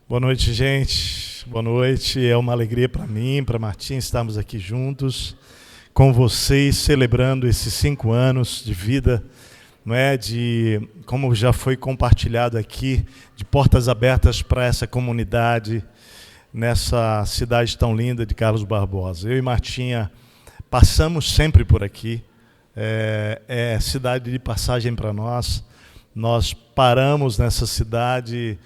Boa noite, gente. Boa noite. É uma alegria para mim, para Martim, estarmos aqui juntos com vocês, celebrando esses 5 anos de vida, não é? De, como já foi compartilhado aqui, de portas abertas para essa comunidade, nessa cidade tão linda de Carlos Barbosa. Eu e Martinha passamos sempre por aqui. É cidade de passagem para nós. Nós paramos nessa cidade...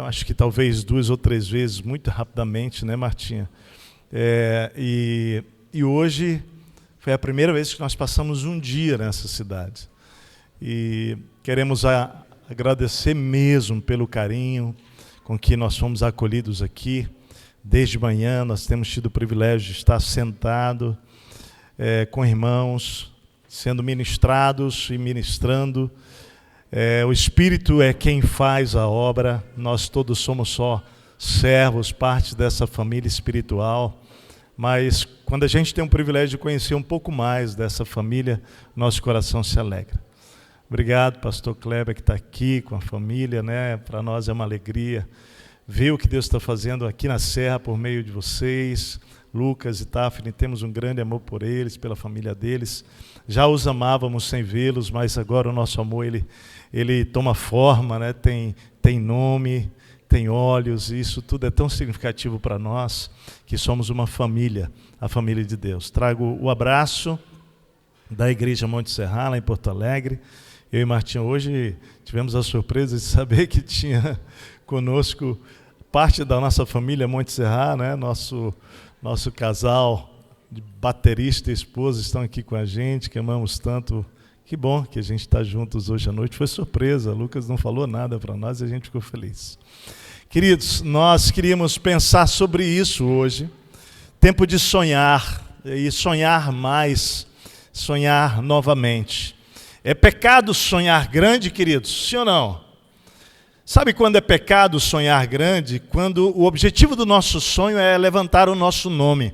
acho que talvez 2 ou 3 vezes, muito rapidamente, né, Martinha? E hoje foi a primeira vez que nós passamos um dia nessa cidade. E queremos agradecer mesmo pelo carinho com que nós fomos acolhidos aqui. Desde manhã nós temos tido o privilégio de estar sentado com irmãos, sendo ministrados e ministrando. O Espírito é quem faz a obra, nós todos somos só servos, parte dessa família espiritual, mas quando a gente tem o privilégio de conhecer um pouco mais dessa família, nosso coração se alegra. Obrigado, pastor Kleber, que está aqui com a família, né? Para nós é uma alegria ver o que Deus está fazendo aqui na Serra por meio de vocês. Lucas e Tafni, temos um grande amor por eles, pela família deles. Já os amávamos sem vê-los, mas agora o nosso amor ele toma forma, né? Tem nome, tem olhos, e isso tudo é tão significativo para nós, que somos uma família, a família de Deus. Trago o abraço da Igreja Monte Serra, lá em Porto Alegre. Eu e Martinho hoje tivemos a surpresa de saber que tinha conosco parte da nossa família Monte Serra, né? Nosso casal de baterista e esposa estão aqui com a gente, que amamos tanto. Que bom que a gente está juntos hoje à noite. Foi surpresa, Lucas não falou nada para nós e a gente ficou feliz. Queridos, nós queríamos pensar sobre isso hoje. Tempo de sonhar, e sonhar mais, sonhar novamente. É pecado sonhar grande, queridos? Sim ou não? Sabe quando é pecado sonhar grande? Quando o objetivo do nosso sonho é levantar o nosso nome,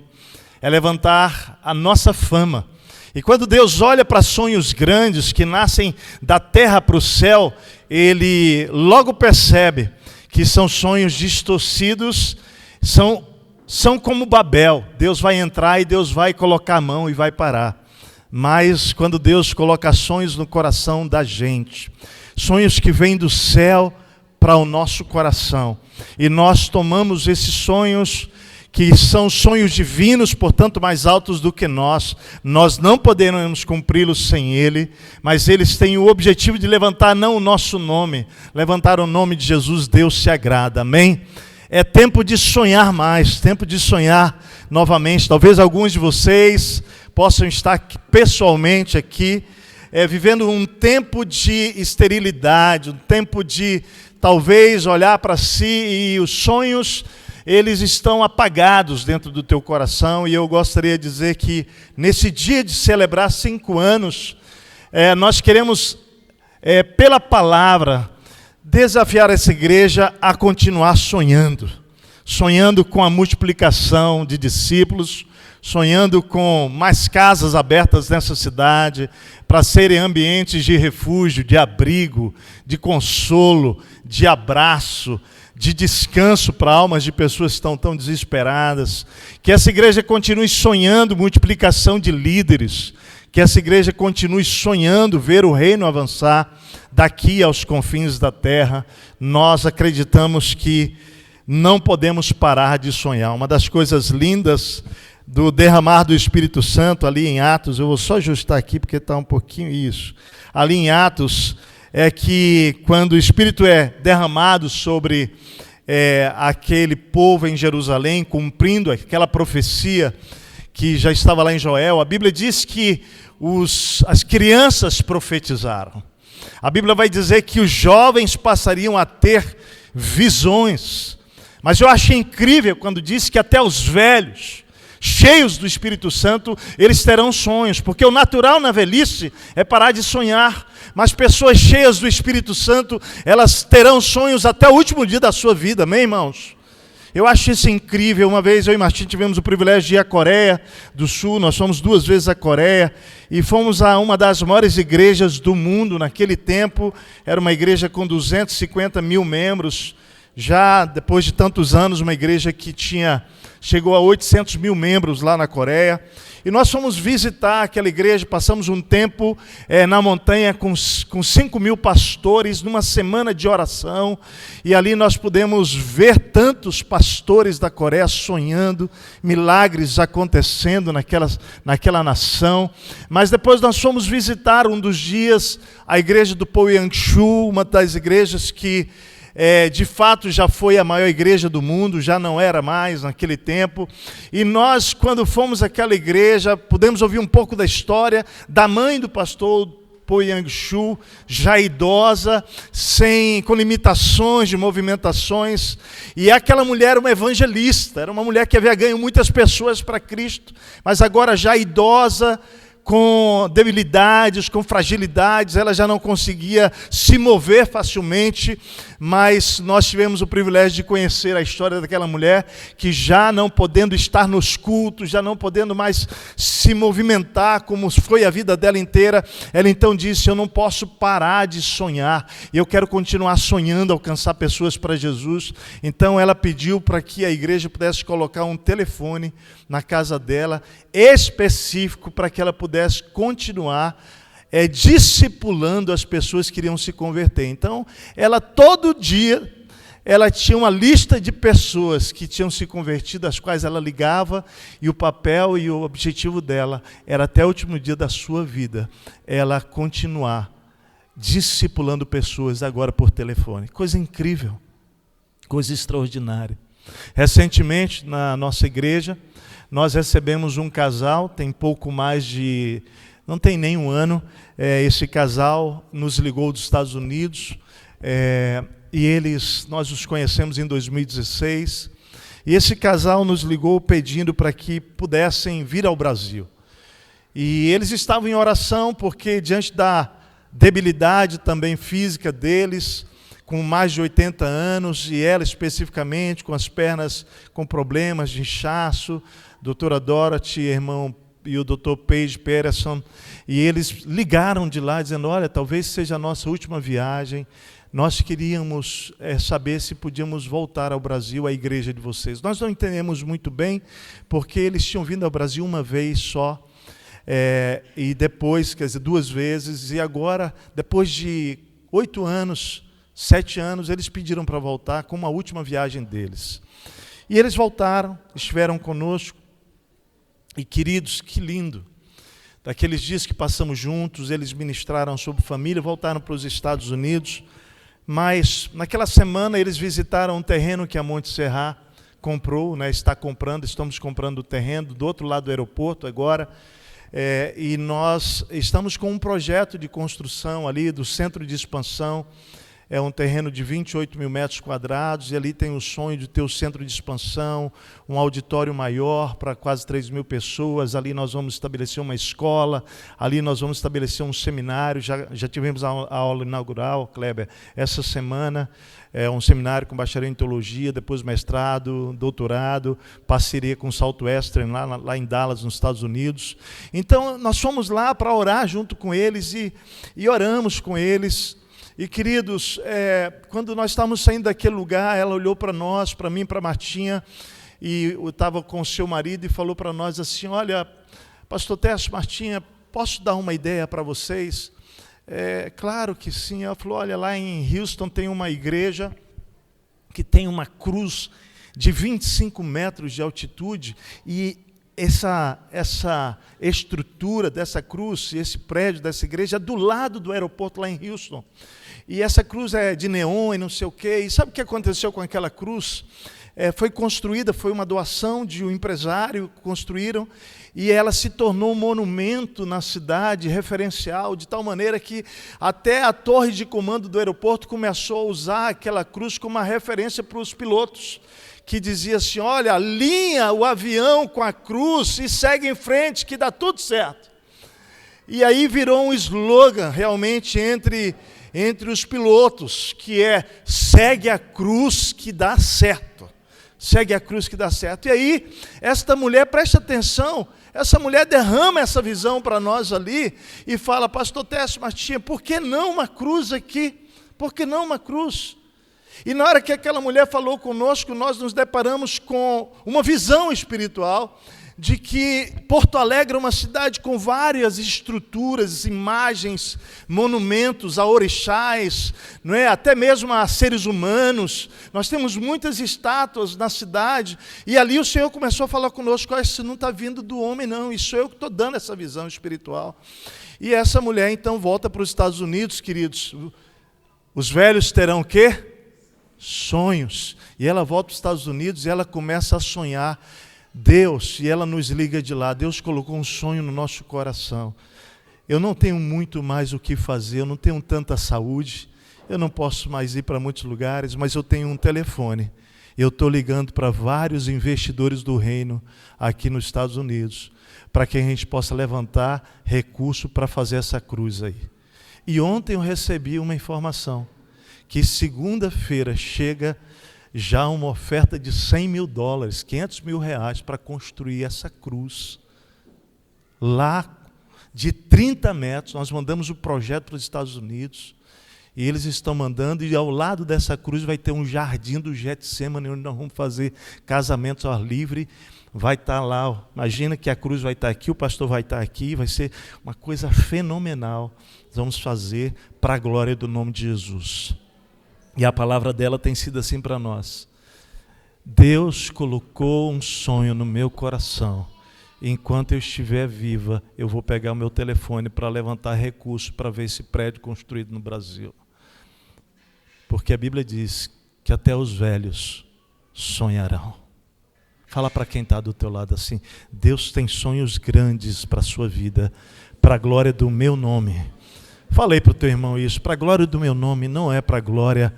é levantar a nossa fama. E quando Deus olha para sonhos grandes que nascem da terra para o céu, Ele logo percebe que são sonhos distorcidos, são como Babel. Deus vai entrar e Deus vai colocar a mão e vai parar. Mas quando Deus coloca sonhos no coração da gente, sonhos que vêm do céu para o nosso coração, e nós tomamos esses sonhos, que são sonhos divinos, portanto mais altos do que nós não poderemos cumpri-los sem Ele, mas eles têm o objetivo de levantar não o nosso nome, levantar o nome de Jesus. Deus se agrada, amém? É tempo de sonhar mais, tempo de sonhar novamente. Talvez alguns de vocês possam estar pessoalmente aqui, vivendo um tempo de esterilidade, um tempo de talvez olhar para si e os sonhos, eles estão apagados dentro do teu coração. E eu gostaria de dizer que nesse dia de celebrar 5 anos, nós queremos, pela palavra, desafiar essa igreja a continuar sonhando com a multiplicação de discípulos, sonhando com mais casas abertas nessa cidade, para serem ambientes de refúgio, de abrigo, de consolo, de abraço, de descanso para almas de pessoas que estão tão desesperadas. Que essa igreja continue sonhando multiplicação de líderes, que essa igreja continue sonhando ver o reino avançar daqui aos confins da terra. Nós acreditamos que não podemos parar de sonhar. Uma das coisas lindas do derramar do Espírito Santo ali em Atos, eu vou só ajustar aqui porque está um pouquinho isso, ali em Atos, é que quando o Espírito é derramado sobre aquele povo em Jerusalém, cumprindo aquela profecia que já estava lá em Joel, a Bíblia diz que as crianças profetizaram. A Bíblia vai dizer que os jovens passariam a ter visões. Mas eu achei incrível quando diz que até os velhos, cheios do Espírito Santo, eles terão sonhos, porque o natural na velhice é parar de sonhar, mas pessoas cheias do Espírito Santo, elas terão sonhos até o último dia da sua vida, amém, irmãos? Eu acho isso incrível. Uma vez eu e Martim tivemos o privilégio de ir à Coreia do Sul, nós fomos 2 vezes à Coreia, e fomos a uma das maiores igrejas do mundo naquele tempo. Era uma igreja com 250 mil membros, já depois de tantos anos, uma igreja que chegou a 800 mil membros lá na Coreia. E nós fomos visitar aquela igreja, passamos um tempo na montanha com 5 mil pastores, numa semana de oração. E ali nós pudemos ver tantos pastores da Coreia sonhando, milagres acontecendo naquela nação. Mas depois nós fomos visitar um dos dias a igreja do Poyang-shu, uma das igrejas que de fato já foi a maior igreja do mundo, já não era mais naquele tempo. E nós, quando fomos àquela igreja, pudemos ouvir um pouco da história da mãe do pastor Poyang-shu, já idosa, com limitações de movimentações. E aquela mulher era uma evangelista, era uma mulher que havia ganho muitas pessoas para Cristo, mas agora já idosa, com debilidades, com fragilidades, ela já não conseguia se mover facilmente, mas nós tivemos o privilégio de conhecer a história daquela mulher que, já não podendo estar nos cultos, já não podendo mais se movimentar como foi a vida dela inteira, ela então disse: eu não posso parar de sonhar, eu quero continuar sonhando, alcançar pessoas para Jesus. Então ela pediu para que a igreja pudesse colocar um telefone na casa dela, específico, para que ela pudesse continuar discipulando as pessoas que iriam se converter. Então, ela todo dia, ela tinha uma lista de pessoas que tinham se convertido, às quais ela ligava, e o papel e o objetivo dela era, até o último dia da sua vida, ela continuar discipulando pessoas agora por telefone. Coisa incrível, coisa extraordinária. Recentemente, na nossa igreja, nós recebemos um casal, tem pouco mais de... não tem nem um ano. Esse casal nos ligou dos Estados Unidos, e nós os conhecemos em 2016. E esse casal nos ligou pedindo para que pudessem vir ao Brasil. E eles estavam em oração, porque diante da debilidade também física deles, com mais de 80 anos, e ela especificamente com as pernas com problemas de inchaço, doutora Dorothy, irmão, e o doutor Paige Peterson, e eles ligaram de lá dizendo: olha, talvez seja a nossa última viagem, nós queríamos saber se podíamos voltar ao Brasil, à igreja de vocês. Nós não entendemos muito bem, porque eles tinham vindo ao Brasil uma vez só, e depois, quer dizer, 2 vezes, e agora, depois de 8 anos, 7 anos, eles pediram para voltar como a última viagem deles. E eles voltaram, estiveram conosco. E queridos, que lindo, daqueles dias que passamos juntos, eles ministraram sobre família, voltaram para os Estados Unidos, mas naquela semana eles visitaram um terreno que a Monte Serra comprou, está comprando, estamos comprando o terreno do outro lado do aeroporto agora, e nós estamos com um projeto de construção ali do centro de expansão. É um terreno de 28 mil metros quadrados, e ali tem o sonho de ter o centro de expansão, um auditório maior para quase 3 mil pessoas. Ali nós vamos estabelecer uma escola, ali nós vamos estabelecer um seminário. Já tivemos a aula inaugural, Kleber, essa semana. Um seminário com bacharel em teologia, depois mestrado, doutorado, parceria com o Southwestern, lá em Dallas, nos Estados Unidos. Então, nós fomos lá para orar junto com eles e oramos com eles. E, queridos, quando nós estávamos saindo daquele lugar, ela olhou para nós, para mim, para Martinha, e eu estava com o seu marido, e falou para nós assim: olha, pastor Tércio, Martinha, posso dar uma ideia para vocês? Claro que sim. Ela falou: olha, lá em Houston tem uma igreja que tem uma cruz de 25 metros de altitude, e essa estrutura dessa cruz, esse prédio dessa igreja é do lado do aeroporto lá em Houston. E essa cruz é de neon e não sei o quê. E sabe o que aconteceu com aquela cruz? Foi construída, foi uma doação de um empresário, construíram, e ela se tornou um monumento na cidade, referencial, de tal maneira que até a torre de comando do aeroporto começou a usar aquela cruz como uma referência para os pilotos, que dizia assim: olha, alinha o avião com a cruz e segue em frente, que dá tudo certo. E aí virou um slogan realmente entre os pilotos, que segue a cruz que dá certo. Segue a cruz que dá certo. E aí, esta mulher, preste atenção, essa mulher derrama essa visão para nós ali e fala: pastor Tércio, Martinha, por que não uma cruz aqui? Por que não uma cruz? E na hora que aquela mulher falou conosco, nós nos deparamos com uma visão espiritual de que Porto Alegre é uma cidade com várias estruturas, imagens, monumentos a orixás, não é? Até mesmo a seres humanos. Nós temos muitas estátuas na cidade. E ali o Senhor começou a falar conosco: isso não está vindo do homem, não. Isso eu que estou dando essa visão espiritual. E essa mulher então volta para os Estados Unidos, queridos. Os velhos terão o quê? Sonhos. E ela volta para os Estados Unidos e ela começa a sonhar. Deus, e ela nos liga de lá, Deus colocou um sonho no nosso coração. Eu não tenho muito mais o que fazer, eu não tenho tanta saúde, eu não posso mais ir para muitos lugares, mas eu tenho um telefone. Eu estou ligando para vários investidores do reino aqui nos Estados Unidos, para que a gente possa levantar recurso para fazer essa cruz aí. E ontem eu recebi uma informação, que segunda-feira chega já uma oferta de $100 mil, R$500 mil para construir essa cruz. Lá, de 30 metros, nós mandamos o projeto para os Estados Unidos, e eles estão mandando, e ao lado dessa cruz vai ter um jardim do Getsemane, onde nós vamos fazer casamentos ao ar livre. Vai estar lá, imagina que a cruz vai estar aqui, o pastor vai estar aqui, vai ser uma coisa fenomenal. Nós vamos fazer para a glória do nome de Jesus. E a palavra dela tem sido assim para nós. Deus colocou um sonho no meu coração. Enquanto eu estiver viva, eu vou pegar o meu telefone para levantar recursos para ver esse prédio construído no Brasil. Porque a Bíblia diz que até os velhos sonharão. Fala para quem está do teu lado assim: Deus tem sonhos grandes para a sua vida, para a glória do meu nome. Falei para o teu irmão isso: para a glória do meu nome, não é para a glória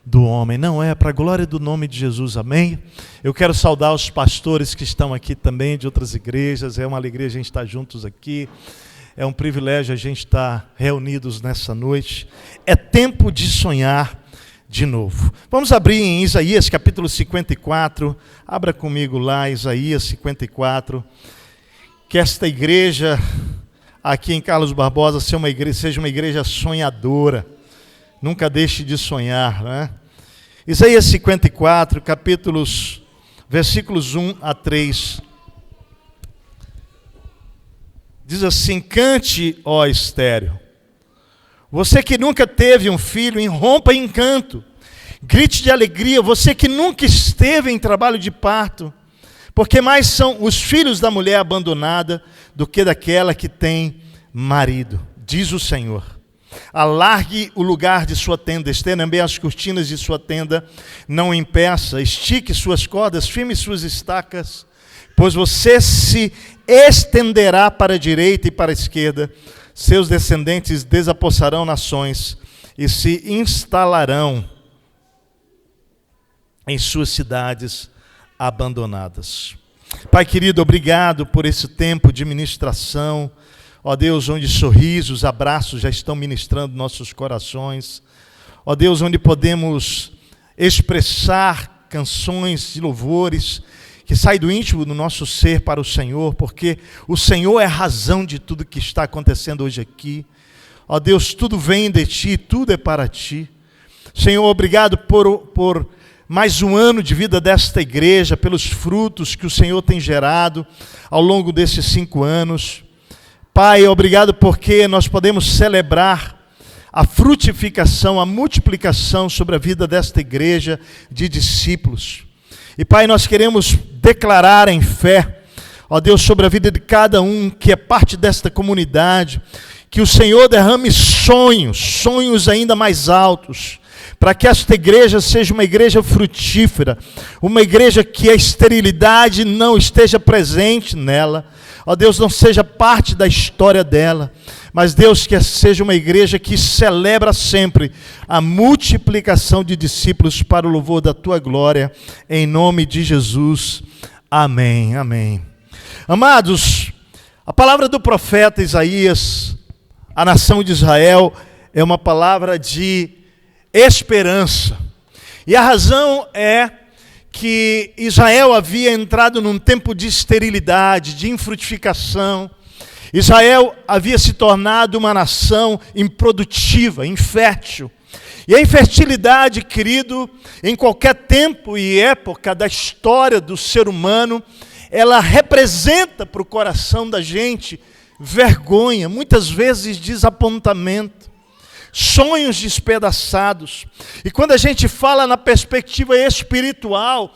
do homem, não é para a glória do nome de Jesus, amém? Eu quero saudar os pastores que estão aqui também, de outras igrejas. É uma alegria a gente estar juntos aqui, é um privilégio a gente estar reunidos nessa noite. É tempo de sonhar de novo. Vamos abrir em Isaías capítulo 54, abra comigo lá, Isaías 54, que esta igreja aqui em Carlos Barbosa seja uma igreja sonhadora. Nunca deixe de sonhar, né? Isaías 54, versículos 1 a 3. Diz assim: cante, ó estéril. Você que nunca teve um filho, irrompa em canto. Grite de alegria, você que nunca esteve em trabalho de parto. Porque mais são os filhos da mulher abandonada do que daquela que tem marido, diz o Senhor. Alargue o lugar de sua tenda, estenda bem as cortinas de sua tenda, não impeça, estique suas cordas, firme suas estacas, pois você se estenderá para a direita e para a esquerda, seus descendentes desapossarão nações e se instalarão em suas cidades abandonadas. Pai querido, obrigado por esse tempo de ministração, ó Deus, onde sorrisos, abraços já estão ministrando nossos corações, ó Deus, onde podemos expressar canções de louvores que saem do íntimo do nosso ser para o Senhor, porque o Senhor é a razão de tudo que está acontecendo hoje aqui. Ó Deus, tudo vem de Ti, tudo é para Ti. Senhor, obrigado por mais um ano de vida desta igreja, pelos frutos que o Senhor tem gerado ao longo desses 5 anos. Pai, obrigado porque nós podemos celebrar a frutificação, a multiplicação sobre a vida desta igreja de discípulos. E Pai, nós queremos declarar em fé, ó Deus, sobre a vida de cada um que é parte desta comunidade, que o Senhor derrame sonhos ainda mais altos, para que esta igreja seja uma igreja frutífera, uma igreja que a esterilidade não esteja presente nela, ó Deus, não seja parte da história dela, mas Deus, que seja uma igreja que celebra sempre a multiplicação de discípulos para o louvor da Tua glória, em nome de Jesus, amém, amém. Amados, a palavra do profeta Isaías, a nação de Israel, é uma palavra de esperança, e a razão é que Israel havia entrado num tempo de esterilidade, de infrutificação. Israel havia se tornado uma nação improdutiva, infértil. E a infertilidade, querido, em qualquer tempo e época da história do ser humano, ela representa para o coração da gente vergonha, muitas vezes desapontamento, sonhos despedaçados. E quando a gente fala na perspectiva espiritual,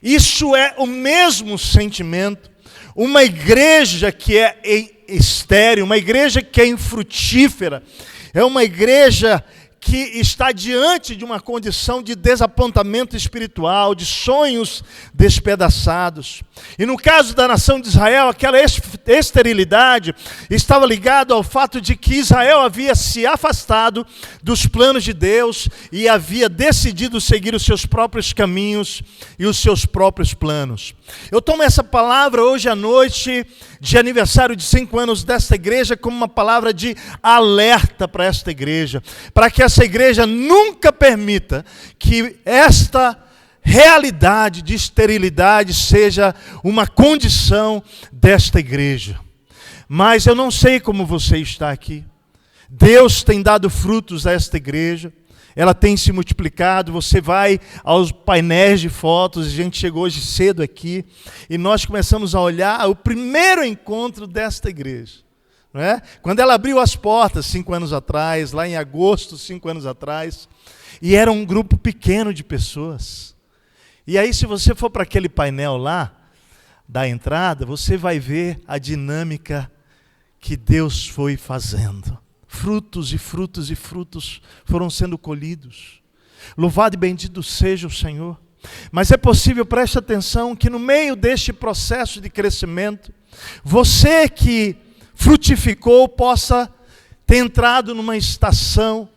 isso é o mesmo sentimento. Uma igreja que é estéril, uma igreja que é infrutífera, é uma igreja que está diante de uma condição de desapontamento espiritual, de sonhos despedaçados. E no caso da nação de Israel, aquela esterilidade estava ligada ao fato de que Israel havia se afastado dos planos de Deus e havia decidido seguir os seus próprios caminhos e os seus próprios planos. Eu tomo essa palavra hoje à noite, de aniversário de 5 anos desta igreja, como uma palavra de alerta para esta igreja, para que essa igreja nunca permita que esta realidade de esterilidade seja uma condição desta igreja. Mas eu não sei como você está aqui. Deus tem dado frutos a esta igreja, ela tem se multiplicado. Você vai aos painéis de fotos, a gente chegou hoje cedo aqui, e nós começamos a olhar o primeiro encontro desta igreja. Não é? Quando ela abriu as portas 5 anos atrás, lá em agosto, 5 anos atrás, e era um grupo pequeno de pessoas. E aí, se você for para aquele painel lá, da entrada, você vai ver a dinâmica que Deus foi fazendo. Frutos e frutos e frutos foram sendo colhidos. Louvado e bendito seja o Senhor. Mas é possível, preste atenção, que no meio deste processo de crescimento, você que frutificou possa ter entrado numa estação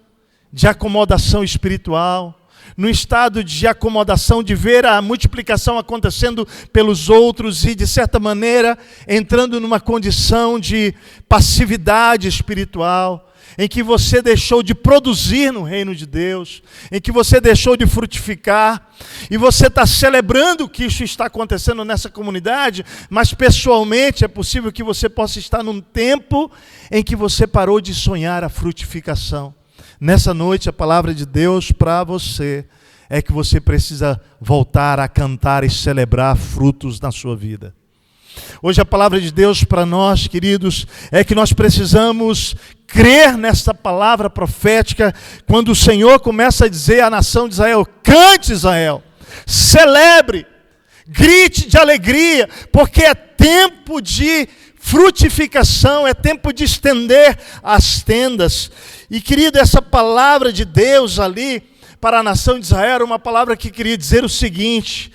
de acomodação espiritual, no estado de acomodação, de ver a multiplicação acontecendo pelos outros e, de certa maneira, entrando numa condição de passividade espiritual, em que você deixou de produzir no reino de Deus, em que você deixou de frutificar, e você está celebrando que isso está acontecendo nessa comunidade, mas pessoalmente é possível que você possa estar num tempo em que você parou de sonhar a frutificação. Nessa noite, a palavra de Deus para você é que você precisa voltar a cantar e celebrar frutos na sua vida. Hoje a palavra de Deus para nós, queridos, é que nós precisamos crer nessa palavra profética, quando o Senhor começa a dizer à nação de Israel: cante, Israel, celebre, grite de alegria, porque é tempo de frutificação, é tempo de estender as tendas. E, querido, essa palavra de Deus ali para a nação de Israel era uma palavra que queria dizer o seguinte: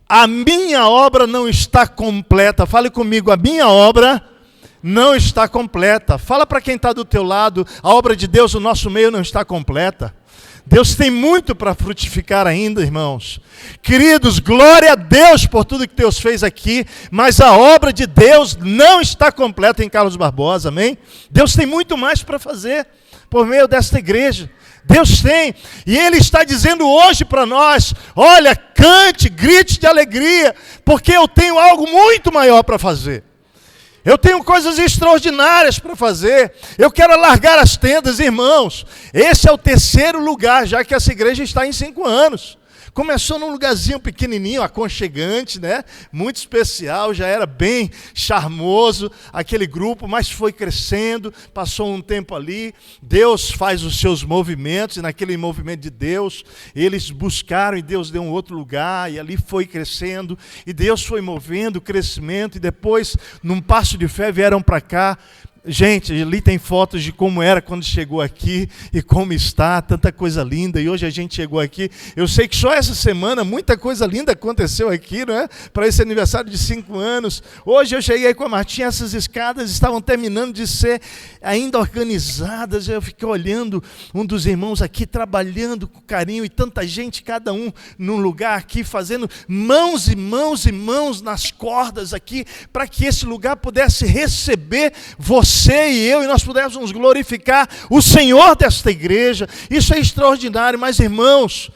a minha obra não está completa. Fale comigo, a minha obra não está completa. Fala para quem está do teu lado, a obra de Deus no nosso meio não está completa. Deus tem muito para frutificar ainda, irmãos. Queridos, glória a Deus por tudo que Deus fez aqui, mas a obra de Deus não está completa em Carlos Barbosa, amém? Deus tem muito mais para fazer por meio desta igreja. Deus tem, e Ele está dizendo hoje para nós: olha, cante, grite de alegria, porque eu tenho algo muito maior para fazer. Eu tenho coisas extraordinárias para fazer. Eu quero alargar as tendas, irmãos. Esse é o 3º lugar, já que essa igreja está em 5 anos. Começou num lugarzinho pequenininho, aconchegante, né? Muito especial, já era bem charmoso aquele grupo, mas foi crescendo, passou um tempo ali. Deus faz os seus movimentos, e naquele movimento de Deus, eles buscaram e Deus deu um outro lugar, e ali foi crescendo, e Deus foi movendo o crescimento, e depois, num passo de fé, vieram para cá. Gente, ali tem fotos de como era quando chegou aqui e como está, tanta coisa linda, e hoje a gente chegou aqui. Eu sei que só essa semana muita coisa linda aconteceu aqui, não é? Para esse aniversário de 5 anos. Hoje eu cheguei com a Martinha, essas escadas estavam terminando de ser ainda organizadas. Eu fiquei olhando um dos irmãos aqui trabalhando com carinho, e tanta gente, cada um num lugar aqui, fazendo mãos e mãos e mãos nas cordas aqui, para que esse lugar pudesse receber você e eu, e nós pudéssemos glorificar o Senhor desta igreja. Isso é extraordinário, mas, irmãos,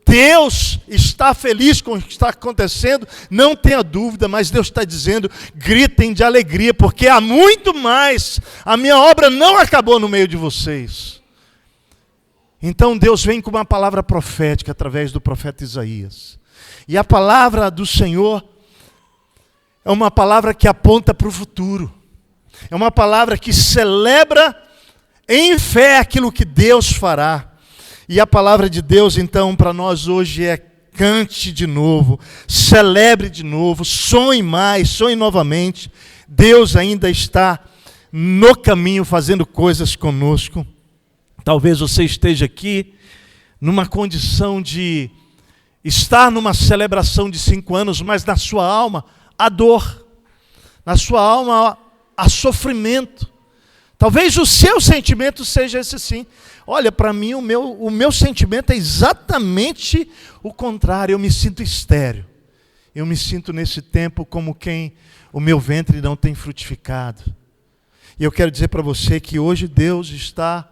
Deus está feliz com o que está acontecendo, não tenha dúvida, mas Deus está dizendo: gritem de alegria, porque há muito mais. A minha obra não acabou no meio de vocês. Então Deus vem com uma palavra profética através do profeta Isaías. E a palavra do Senhor é uma palavra que aponta para o futuro. É uma palavra que celebra em fé aquilo que Deus fará. E a palavra de Deus, então, para nós hoje é: cante de novo, celebre de novo, sonhe mais, sonhe novamente. Deus ainda está no caminho fazendo coisas conosco. Talvez você esteja aqui numa condição de estar numa celebração de 5 anos, mas na sua alma há dor, na sua alma há sofrimento. Talvez o seu sentimento seja esse sim. Olha, para mim o meu sentimento é exatamente o contrário. Eu me sinto estéril. Eu me sinto nesse tempo como quem o meu ventre não tem frutificado. E eu quero dizer para você que hoje Deus está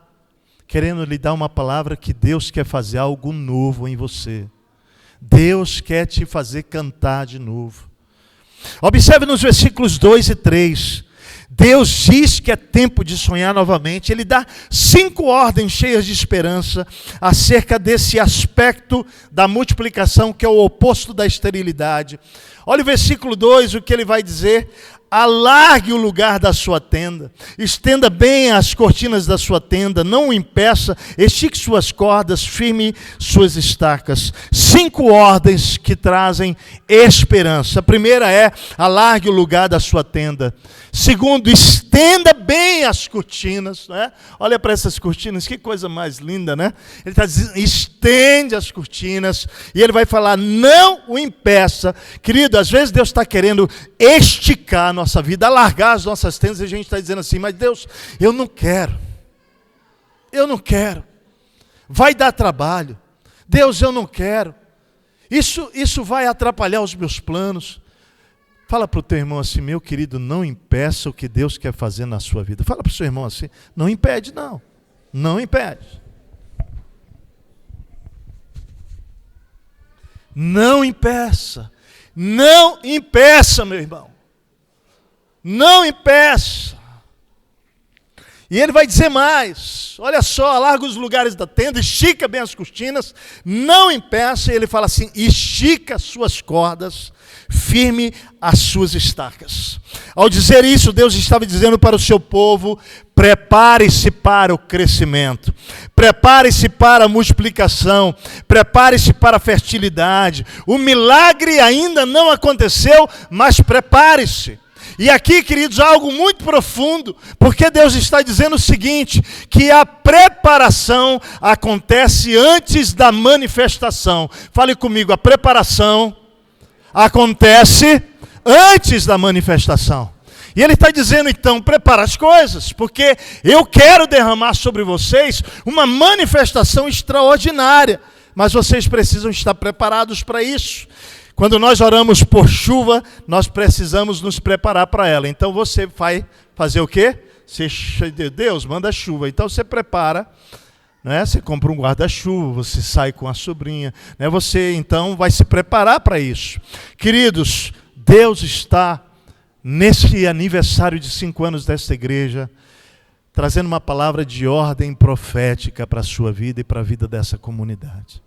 querendo lhe dar uma palavra, que Deus quer fazer algo novo em você. Deus quer te fazer cantar de novo. Observe nos versículos 2 e 3. Deus diz que é tempo de sonhar novamente. Ele dá 5 ordens cheias de esperança acerca desse aspecto da multiplicação, que é o oposto da esterilidade. Olha o versículo 2, o que ele vai dizer: alargue o lugar da sua tenda, estenda bem as cortinas da sua tenda, não o impeça, estique suas cordas, firme suas estacas. 5 ordens que trazem esperança. A primeira é: alargue o lugar da sua tenda. Segundo, estenda bem as cortinas, né? Olha para essas cortinas, que coisa mais linda, né? Ele está dizendo: estende as cortinas. E ele vai falar: não o impeça. Querido, às vezes Deus está querendo esticar a nossa vida, alargar as nossas tendas, e a gente está dizendo assim: mas Deus, eu não quero. Eu não quero. Vai dar trabalho. Deus, eu não quero. Isso vai atrapalhar os meus planos. Fala para o teu irmão assim: meu querido, não impeça o que Deus quer fazer na sua vida. Fala para o seu irmão assim: não impede não. Não impede. Não impeça. Não impeça, meu irmão. Não impeça. E ele vai dizer mais: olha só, alarga os lugares da tenda, estica bem as cortinas, não impeça. E ele fala assim: estica as suas cordas, firme as suas estacas. Ao dizer isso, Deus estava dizendo para o seu povo: prepare-se para o crescimento, prepare-se para a multiplicação, prepare-se para a fertilidade. O milagre ainda não aconteceu, mas prepare-se. E aqui, queridos, há algo muito profundo, porque Deus está dizendo o seguinte: que a preparação acontece antes da manifestação. Fale comigo: a preparação acontece antes da manifestação. E ele está dizendo, então, prepara as coisas, porque eu quero derramar sobre vocês uma manifestação extraordinária, mas vocês precisam estar preparados para isso. Quando nós oramos por chuva, nós precisamos nos preparar para ela. Então você vai fazer o quê? Deus manda chuva, então você prepara, né? Você compra um guarda-chuva, você sai com a sobrinha, né? Você então vai se preparar para isso. Queridos, Deus está nesse aniversário de 5 anos desta igreja, trazendo uma palavra de ordem profética para a sua vida e para a vida dessa comunidade.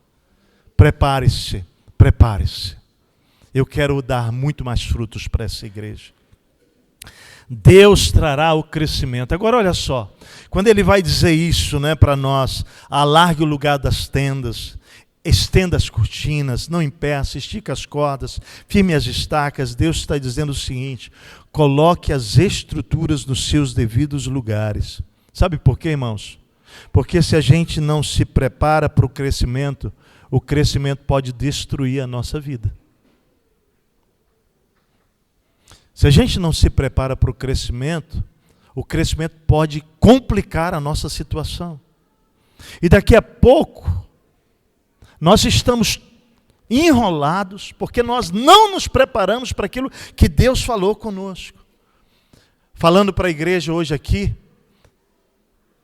Prepare-se, prepare-se. Eu quero dar muito mais frutos para essa igreja. Deus trará o crescimento. Agora olha só, quando ele vai dizer isso, né, para nós: alargue o lugar das tendas, estenda as cortinas, não impeça, estica as cordas, firme as estacas. Deus está dizendo o seguinte: coloque as estruturas nos seus devidos lugares. Sabe por quê, irmãos? Porque se a gente não se prepara para o crescimento pode destruir a nossa vida. Se a gente não se prepara para o crescimento pode complicar a nossa situação. E daqui a pouco, nós estamos enrolados, porque nós não nos preparamos para aquilo que Deus falou conosco. Falando para a igreja hoje aqui,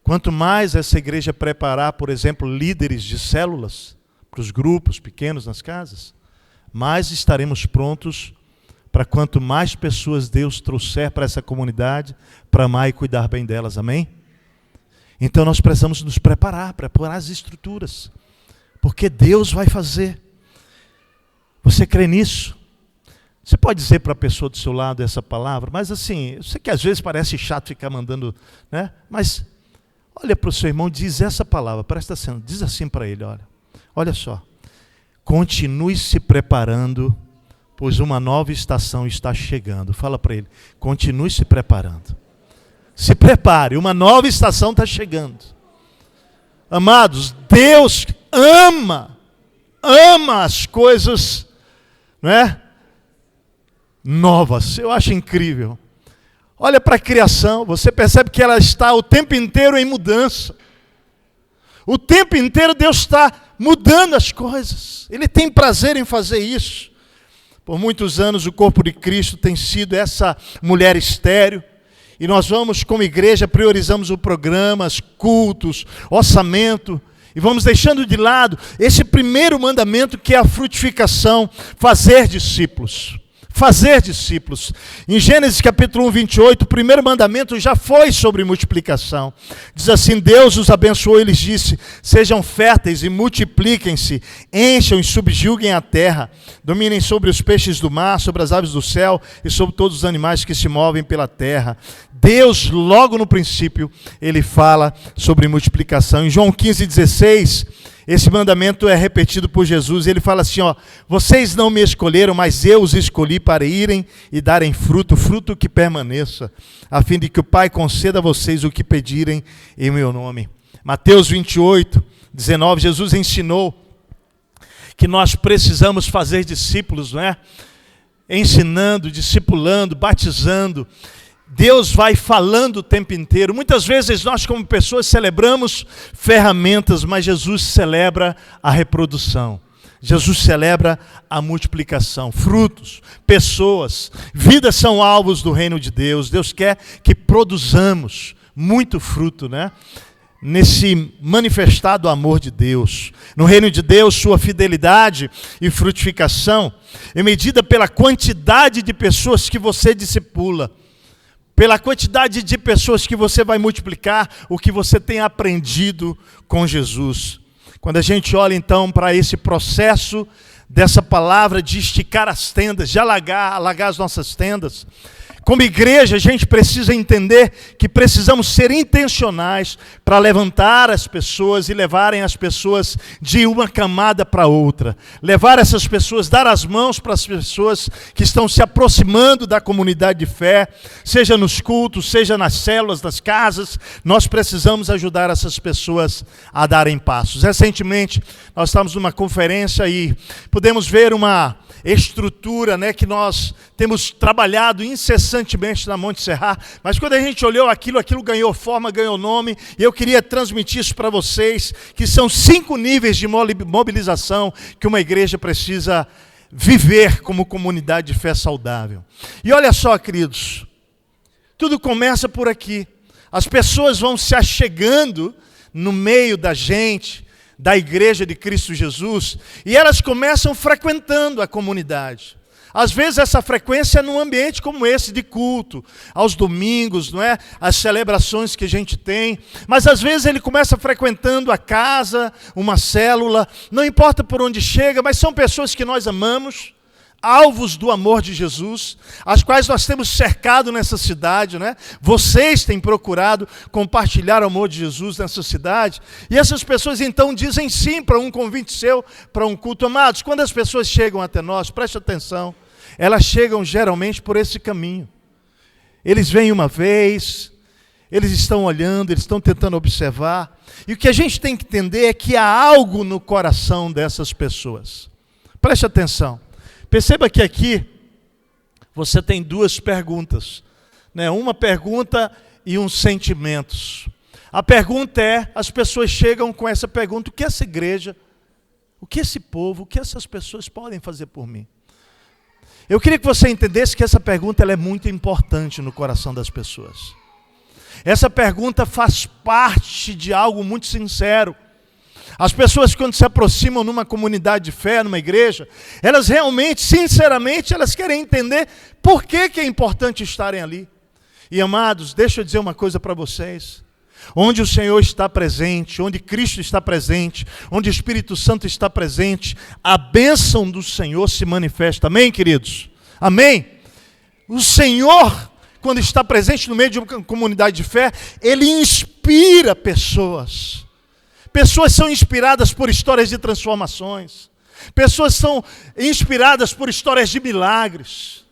quanto mais essa igreja preparar, por exemplo, líderes de células, para os grupos pequenos nas casas, mais estaremos prontos para quanto mais pessoas Deus trouxer para essa comunidade, para amar e cuidar bem delas, amém? Então nós precisamos nos preparar as estruturas, porque Deus vai fazer. Você crê nisso? Você pode dizer para a pessoa do seu lado essa palavra, mas assim, eu sei que às vezes parece chato ficar mandando, né? Mas olha para o seu irmão, diz essa palavra, presta atenção, diz assim para ele, olha só. Continue se preparando, pois uma nova estação está chegando. Fala para ele, continue se preparando. Se prepare, uma nova estação está chegando. Amados, Deus ama as coisas, não é? Novas. Eu acho incrível. Olha para a criação, você percebe que ela está o tempo inteiro em mudança. O tempo inteiro Deus está mudando as coisas. Ele tem prazer em fazer isso. Por muitos anos o corpo de Cristo tem sido essa mulher estéril. E nós vamos, como igreja, priorizamos os programas, cultos, orçamento. E vamos deixando de lado esse primeiro mandamento que é a frutificação, fazer discípulos. Fazer discípulos. Em Gênesis capítulo 1, 28, o primeiro mandamento já foi sobre multiplicação. Diz assim, Deus os abençoou e lhes disse, sejam férteis e multipliquem-se, encham e subjuguem a terra, dominem sobre os peixes do mar, sobre as aves do céu e sobre todos os animais que se movem pela terra. Deus, logo no princípio, ele fala sobre multiplicação. Em João 15, 16... esse mandamento é repetido por Jesus, ele fala assim, vocês não me escolheram, mas eu os escolhi para irem e darem fruto, fruto que permaneça, a fim de que o Pai conceda a vocês o que pedirem em meu nome. Mateus 28, 19, Jesus ensinou que nós precisamos fazer discípulos, não é? Ensinando, discipulando, batizando. Deus vai falando o tempo inteiro. Muitas vezes nós como pessoas celebramos ferramentas, mas Jesus celebra a reprodução. Jesus celebra a multiplicação. Frutos, pessoas, vidas são alvos do reino de Deus. Deus quer que produzamos muito fruto, né? Nesse manifestado amor de Deus. No reino de Deus, sua fidelidade e frutificação é medida pela quantidade de pessoas que você discipula. Pela quantidade de pessoas que você vai multiplicar, o que você tem aprendido com Jesus. Quando a gente olha então para esse processo dessa palavra de esticar as tendas, de alargar as nossas tendas, como igreja a gente precisa entender que precisamos ser intencionais para levantar as pessoas e levarem as pessoas de uma camada para outra. Levar essas pessoas, dar as mãos para as pessoas que estão se aproximando da comunidade de fé, seja nos cultos, seja nas células, nas casas. Nós precisamos ajudar essas pessoas a darem passos. Recentemente nós estávamos numa conferência e pudemos ver uma estrutura, né, que nós temos trabalhado incessantemente na Monte Serra, mas quando a gente olhou aquilo ganhou forma, ganhou nome, e eu queria transmitir isso para vocês, que são 5 níveis de mobilização que uma igreja precisa viver como comunidade de fé saudável. E olha só, queridos, tudo começa por aqui. As pessoas vão se achegando no meio da gente, da igreja de Cristo Jesus, e elas começam frequentando a comunidade. Às vezes essa frequência é num ambiente como esse de culto, aos domingos, não é? As celebrações que a gente tem, mas às vezes ele começa frequentando a casa, uma célula, não importa por onde chega, mas são pessoas que nós amamos, alvos do amor de Jesus, as quais nós temos cercado nessa cidade, né? Vocês têm procurado compartilhar o amor de Jesus nessa cidade, e essas pessoas então dizem sim para um convite seu, para um culto. Amados, quando as pessoas chegam até nós, preste atenção, elas chegam geralmente por esse caminho. Eles vêm uma vez, eles estão olhando, eles estão tentando observar, e o que a gente tem que entender é que há algo no coração dessas pessoas. Preste atenção. Perceba que aqui você tem 2 perguntas, né? Uma pergunta e uns sentimentos. A pergunta é, as pessoas chegam com essa pergunta, o que essa igreja, o que esse povo, o que essas pessoas podem fazer por mim? Eu queria que você entendesse que essa pergunta ela é muito importante no coração das pessoas. Essa pergunta faz parte de algo muito sincero. As pessoas quando se aproximam numa comunidade de fé, numa igreja, elas realmente, sinceramente, elas querem entender por que é importante estarem ali. E amados, deixa eu dizer uma coisa para vocês. Onde o Senhor está presente, onde Cristo está presente, onde o Espírito Santo está presente, a bênção do Senhor se manifesta. Amém, queridos? Amém? O Senhor, quando está presente no meio de uma comunidade de fé, Ele inspira pessoas. Pessoas são inspiradas por histórias de transformações. Pessoas são inspiradas por histórias de milagres.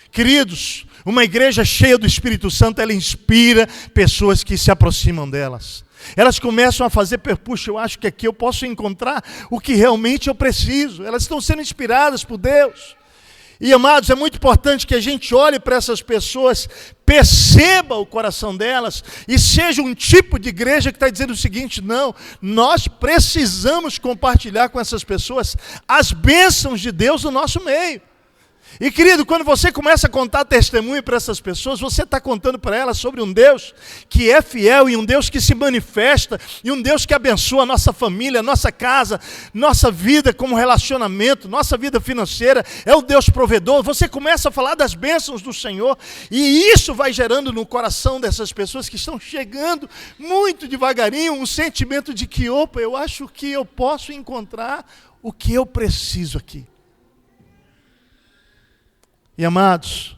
Queridos, uma igreja cheia do Espírito Santo, ela inspira pessoas que se aproximam delas. Elas começam a fazer, puxa, eu acho que aqui eu posso encontrar o que realmente eu preciso. Elas estão sendo inspiradas por Deus. E, amados, é muito importante que a gente olhe para essas pessoas, perceba o coração delas e seja um tipo de igreja que está dizendo o seguinte: não, nós precisamos compartilhar com essas pessoas as bênçãos de Deus no nosso meio. E, querido, quando você começa a contar testemunho para essas pessoas, você está contando para elas sobre um Deus que é fiel e um Deus que se manifesta e um Deus que abençoa a nossa família, nossa casa, nossa vida como relacionamento, nossa vida financeira. É o Deus provedor. Você começa a falar das bênçãos do Senhor e isso vai gerando no coração dessas pessoas que estão chegando muito devagarinho um sentimento de que, opa, eu acho que eu posso encontrar o que eu preciso aqui. E, amados,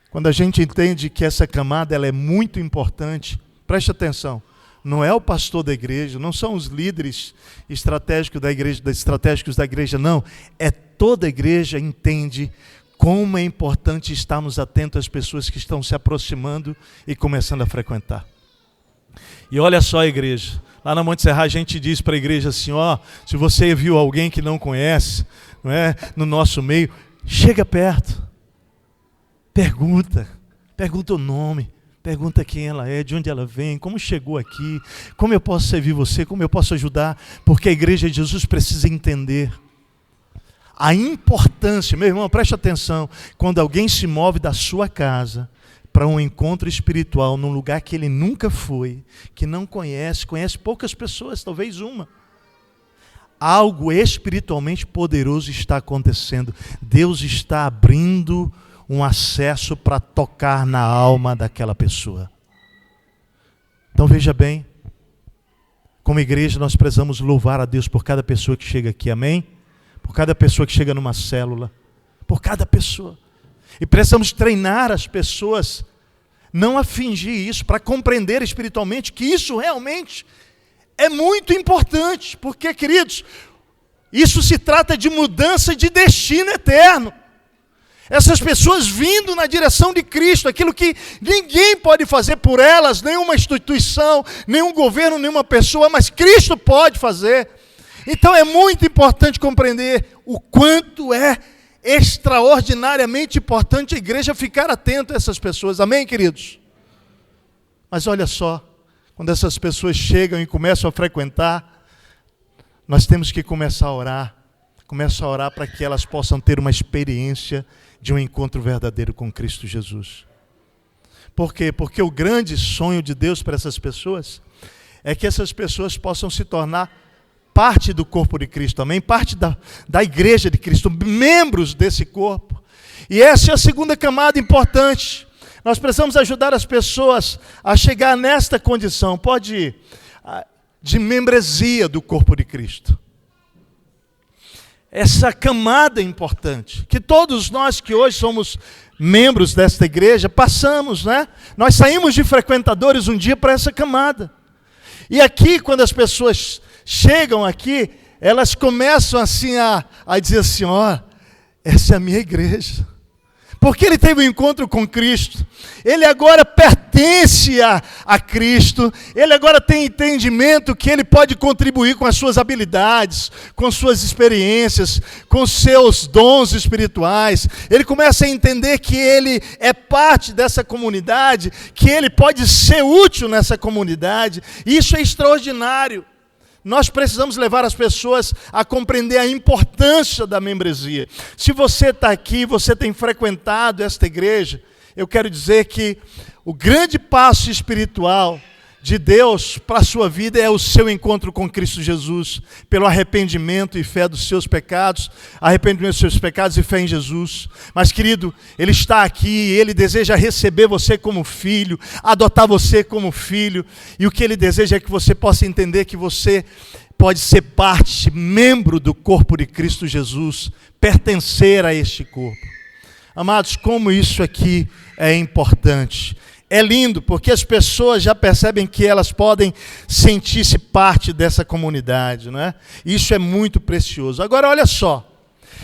quando a gente entende que essa camada ela é muito importante, preste atenção, não é o pastor da igreja, não são os líderes estratégicos da igreja, não. É toda a igreja entende como é importante estarmos atentos às pessoas que estão se aproximando e começando a frequentar. E olha só a igreja, lá na Monte Serra a gente diz para a igreja assim, se você viu alguém que não conhece, não é, no nosso meio, chega perto. Pergunta o nome, pergunta quem ela é, de onde ela vem, como chegou aqui, como eu posso servir você, como eu posso ajudar, porque a igreja de Jesus precisa entender a importância. Meu irmão, preste atenção, quando alguém se move da sua casa para um encontro espiritual num lugar que ele nunca foi, que não conhece poucas pessoas, talvez uma, algo espiritualmente poderoso está acontecendo. Deus está abrindo um acesso para tocar na alma daquela pessoa. Então veja bem, como igreja nós precisamos louvar a Deus por cada pessoa que chega aqui, amém? Por cada pessoa que chega numa célula, por cada pessoa. E precisamos treinar as pessoas, não a fingir isso, para compreender espiritualmente que isso realmente é muito importante, porque, queridos, isso se trata de mudança de destino eterno. Essas pessoas vindo na direção de Cristo, aquilo que ninguém pode fazer por elas, nenhuma instituição, nenhum governo, nenhuma pessoa, mas Cristo pode fazer. Então é muito importante compreender o quanto é extraordinariamente importante a igreja ficar atenta a essas pessoas. Amém, queridos? Mas olha só, quando essas pessoas chegam e começam a frequentar, nós temos que começar a orar para que elas possam ter uma experiência de um encontro verdadeiro com Cristo Jesus. Por quê? Porque o grande sonho de Deus para essas pessoas é que essas pessoas possam se tornar parte do corpo de Cristo, amém? Parte da igreja de Cristo, membros desse corpo. E essa é a segunda camada importante. Nós precisamos ajudar as pessoas a chegar nesta condição, de membresia do corpo de Cristo. Essa camada é importante, que todos nós que hoje somos membros desta igreja, passamos, né? Nós saímos de frequentadores um dia para essa camada. E aqui, quando as pessoas chegam aqui, elas começam assim a dizer assim, essa é a minha igreja. Porque ele teve um encontro com Cristo, ele agora pertence a Cristo, ele agora tem entendimento que ele pode contribuir com as suas habilidades, com suas experiências, com seus dons espirituais. Ele começa a entender que ele é parte dessa comunidade, que ele pode ser útil nessa comunidade. Isso é extraordinário. Nós precisamos levar as pessoas a compreender a importância da membresia. Se você está aqui, você tem frequentado esta igreja, eu quero dizer que o grande passo espiritual de Deus para a sua vida é o seu encontro com Cristo Jesus, pelo arrependimento e fé dos seus pecados, arrependimento dos seus pecados e fé em Jesus. Mas, querido, Ele está aqui, Ele deseja receber você como filho, adotar você como filho, e o que Ele deseja é que você possa entender que você pode ser parte, membro do corpo de Cristo Jesus, pertencer a este corpo. Amados, como isso aqui é importante. É lindo, porque as pessoas já percebem que elas podem sentir-se parte dessa comunidade, não é? Isso é muito precioso. Agora, olha só,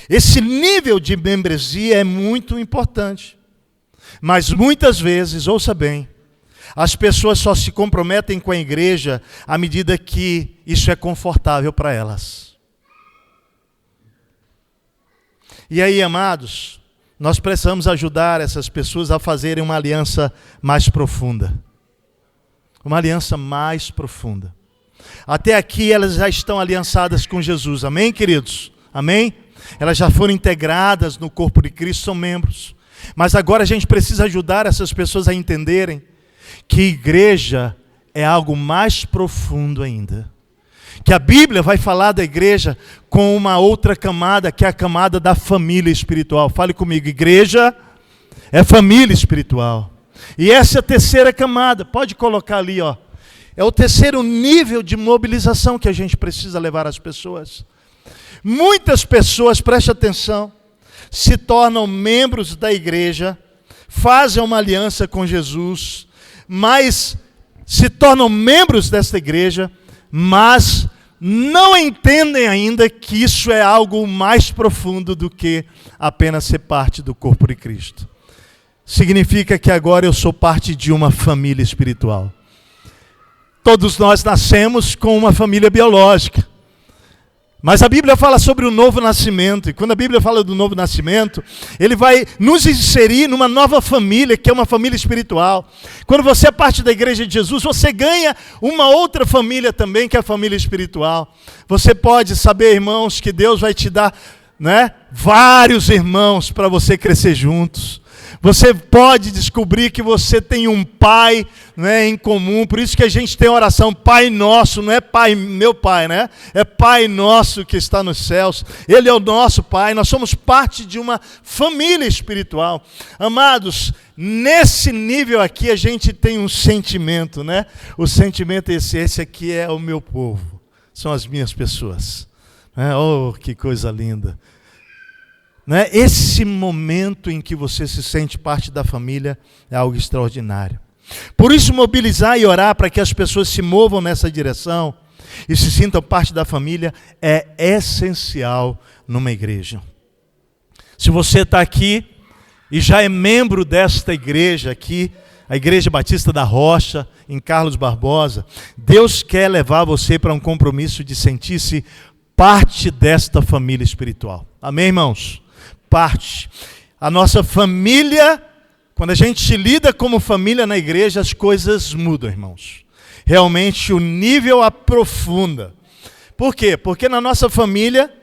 esse nível de membresia é muito importante. Mas muitas vezes, ouça bem, as pessoas só se comprometem com a igreja à medida que isso é confortável para elas. E aí, amados, nós precisamos ajudar essas pessoas a fazerem uma aliança mais profunda. Uma aliança mais profunda. Até aqui elas já estão aliançadas com Jesus. Amém, queridos? Amém? Elas já foram integradas no corpo de Cristo, são membros. Mas agora a gente precisa ajudar essas pessoas a entenderem que igreja é algo mais profundo ainda. Que a Bíblia vai falar da igreja com uma outra camada, que é a camada da família espiritual. Fale comigo, igreja é família espiritual. E essa é a terceira camada, pode colocar ali, ó. É o terceiro nível de mobilização que a gente precisa levar às pessoas. Muitas pessoas, preste atenção, se tornam membros da igreja, fazem uma aliança com Jesus, mas se tornam membros desta igreja, mas não entendem ainda que isso é algo mais profundo do que apenas ser parte do corpo de Cristo. Significa que agora eu sou parte de uma família espiritual. Todos nós nascemos com uma família biológica. Mas a Bíblia fala sobre o novo nascimento, e quando a Bíblia fala do novo nascimento, Ele vai nos inserir numa nova família, que é uma família espiritual. Quando você é parte da igreja de Jesus, você ganha uma outra família também, que é a família espiritual. Você pode saber, irmãos, que Deus vai te dar, né, vários irmãos para você crescer juntos. Você pode descobrir que você tem um pai, né, em comum. Por isso que a gente tem oração, Pai Nosso, não é Pai, meu Pai, né? É Pai Nosso que está nos céus. Ele é o nosso Pai. Nós somos parte de uma família espiritual. Amados, nesse nível aqui a gente tem um sentimento, né? O sentimento é esse aqui é o meu povo. São as minhas pessoas. Oh, que coisa linda. Né? Esse momento em que você se sente parte da família é algo extraordinário. Por isso, mobilizar e orar para que as pessoas se movam nessa direção e se sintam parte da família é essencial numa igreja. Se você está aqui e já é membro desta igreja aqui, a Igreja Batista da Rocha, em Carlos Barbosa, Deus quer levar você para um compromisso de sentir-se parte desta família espiritual. Amém, irmãos? Parte. A nossa família, quando a gente lida como família na igreja, as coisas mudam, irmãos. Realmente o nível aprofunda. Por quê? Porque na nossa família,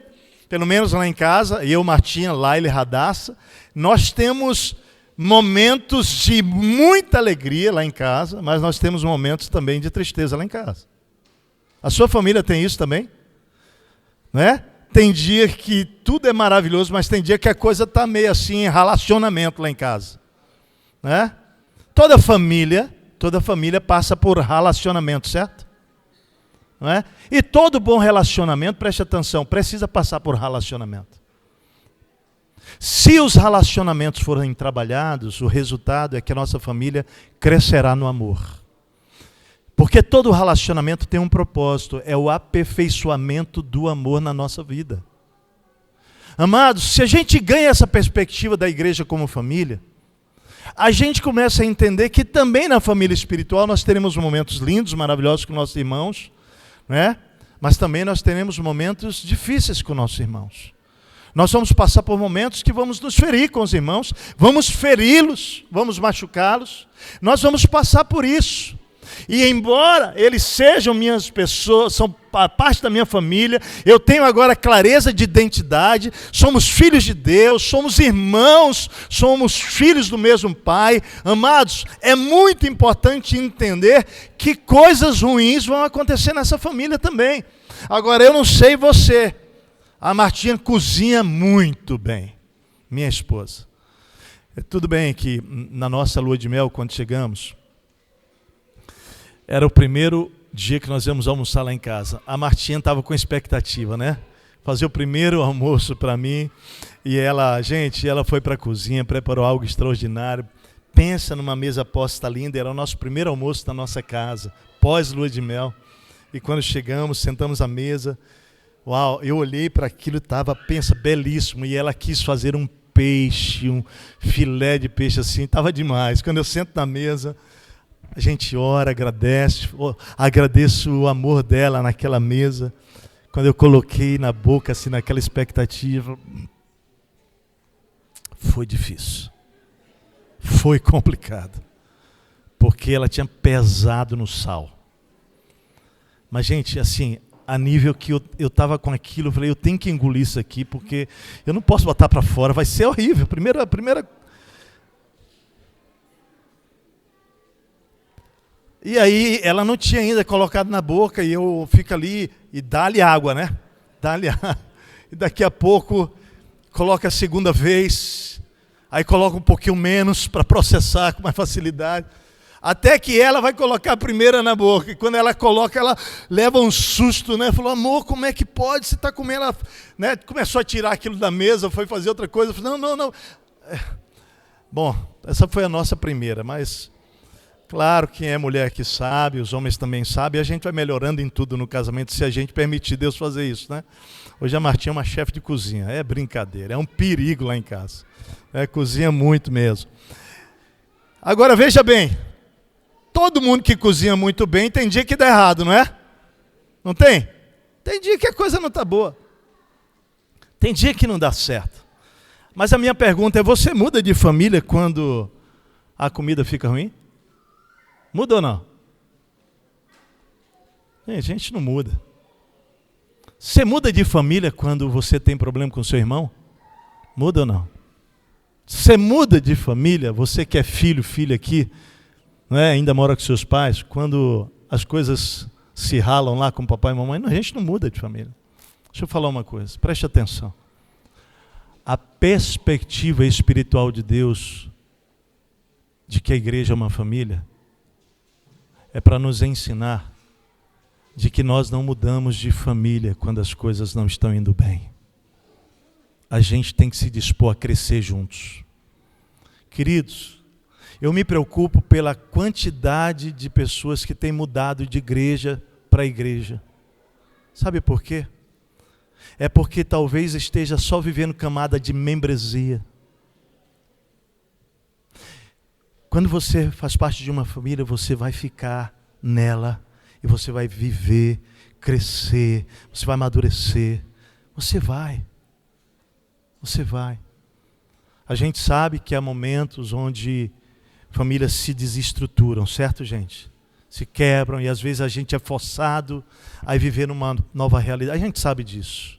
pelo menos lá em casa, eu, Martinha, Laila e Radassa, nós temos momentos de muita alegria lá em casa, mas nós temos momentos também de tristeza lá em casa. A sua família tem isso também? Né? Tem dia que tudo é maravilhoso, mas tem dia que a coisa está meio assim, em relacionamento lá em casa. Né? Toda família passa por relacionamento, certo? Não é? E todo bom relacionamento, preste atenção, precisa passar por relacionamento. Se os relacionamentos forem trabalhados, o resultado é que a nossa família crescerá no amor. Porque todo relacionamento tem um propósito, é o aperfeiçoamento do amor na nossa vida. Amados, se a gente ganha essa perspectiva da igreja como família, a gente começa a entender que também na família espiritual nós teremos momentos lindos, maravilhosos com nossos irmãos, né? Mas também nós teremos momentos difíceis com nossos irmãos. Nós vamos passar por momentos que vamos nos ferir com os irmãos, vamos feri-los, vamos machucá-los, nós vamos passar por isso. E embora eles sejam minhas pessoas, são parte da minha família, eu tenho agora clareza de identidade, somos filhos de Deus, somos irmãos, somos filhos do mesmo Pai. Amados, é muito importante entender que coisas ruins vão acontecer nessa família também. Agora, eu não sei você, a Martinha cozinha muito bem, minha esposa. Tudo bem que na nossa lua de mel, quando chegamos, era o primeiro dia que nós íamos almoçar lá em casa. A Martinha estava com expectativa, né? Fazer o primeiro almoço para mim. E ela foi para a cozinha, preparou algo extraordinário. Pensa numa mesa posta linda, era o nosso primeiro almoço na nossa casa, pós-lua de mel. E quando chegamos, sentamos à mesa. Uau, eu olhei para aquilo, pensa, belíssimo. E ela quis fazer um peixe, um filé de peixe assim, estava demais. Quando eu sento na mesa, a gente ora, agradece, agradeço o amor dela naquela mesa. Quando eu coloquei na boca, assim, naquela expectativa, foi difícil. Foi complicado. Porque ela tinha pesado no sal. Mas, gente, assim, a nível que eu estava com aquilo, eu falei, eu tenho que engolir isso aqui, porque eu não posso botar para fora, vai ser horrível. Primeira. E aí, ela não tinha ainda colocado na boca, e eu fico ali, e dá-lhe água, né? Dá-lhe água. E daqui a pouco, coloca a segunda vez, aí coloca um pouquinho menos para processar com mais facilidade. Até que ela vai colocar a primeira na boca. E quando ela coloca, ela leva um susto, né? Falou, amor, como é que pode? Você está comendo? Ela, né? Começou a tirar aquilo da mesa, foi fazer outra coisa. Falei, não. Bom, essa foi a nossa primeira, mas claro, quem é mulher que sabe, os homens também sabem, e a gente vai melhorando em tudo no casamento, se a gente permitir Deus fazer isso, né? Hoje a Martinha é uma chefe de cozinha, é brincadeira, é um perigo lá em casa. Cozinha muito mesmo. Agora, veja bem, todo mundo que cozinha muito bem tem dia que dá errado, não é? Não tem? Tem dia que a coisa não está boa. Tem dia que não dá certo. Mas a minha pergunta é, você muda de família quando a comida fica ruim? Muda ou não? A gente não muda. Você muda de família quando você tem problema com seu irmão? Muda ou não? Você muda de família, você que é filho, filha aqui, não é? Ainda mora com seus pais, quando as coisas se ralam lá com papai e mamãe, a gente não muda de família. Deixa eu falar uma coisa, preste atenção. A perspectiva espiritual de Deus, de que a igreja é uma família, é para nos ensinar de que nós não mudamos de família quando as coisas não estão indo bem. A gente tem que se dispor a crescer juntos. Queridos, eu me preocupo pela quantidade de pessoas que têm mudado de igreja para igreja. Sabe por quê? É porque talvez esteja só vivendo camada de membresia. Quando você faz parte de uma família, você vai ficar nela e você vai viver, crescer, você vai amadurecer. Você vai. A gente sabe que há momentos onde famílias se desestruturam, certo, gente? Se quebram e às vezes a gente é forçado a viver numa nova realidade. A gente sabe disso.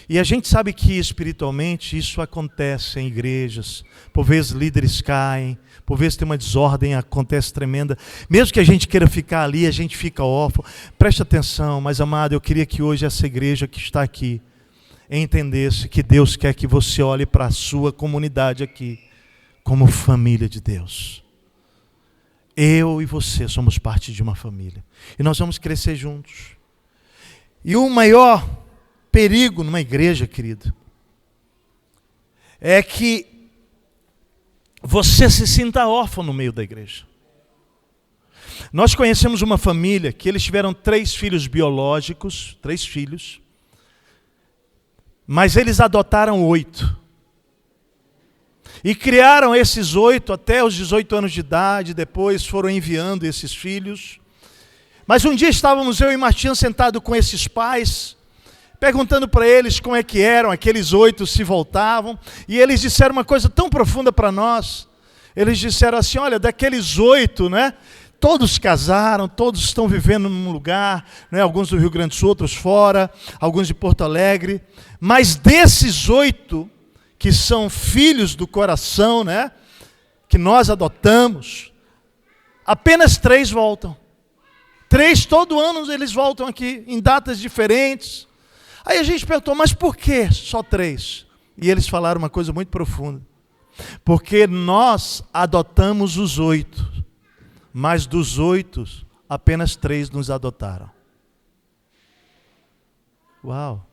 E a gente sabe que espiritualmente isso acontece em igrejas. Por vezes líderes caem, por vezes tem uma desordem, acontece tremenda. Mesmo que a gente queira ficar ali, a gente fica órfão. Preste atenção, mas amado, eu queria que hoje essa igreja que está aqui entendesse que Deus quer que você olhe para a sua comunidade aqui como família de Deus. Eu e você somos parte de uma família. E nós vamos crescer juntos. E o maior perigo numa igreja, querido, é que você se sinta órfão no meio da igreja. Nós conhecemos uma família que eles tiveram 3 filhos biológicos, 3 filhos, mas eles adotaram 8. E criaram esses 8 até os 18 anos de idade, depois foram enviando esses filhos. Mas um dia estávamos eu e Martinha sentados com esses pais, perguntando para eles como é que eram, aqueles 8 se voltavam, e eles disseram uma coisa tão profunda para nós. Eles disseram assim, olha, daqueles 8, né, todos casaram, todos estão vivendo num lugar, né? Alguns do Rio Grande do Sul, outros fora, alguns de Porto Alegre. Mas desses 8 que são filhos do coração, né? Que nós adotamos, apenas 3 voltam. 3 todo ano eles voltam aqui, em datas diferentes. Aí a gente perguntou, mas por que só 3? E eles falaram uma coisa muito profunda. Porque nós adotamos os 8, mas dos 8, apenas 3 nos adotaram. Uau!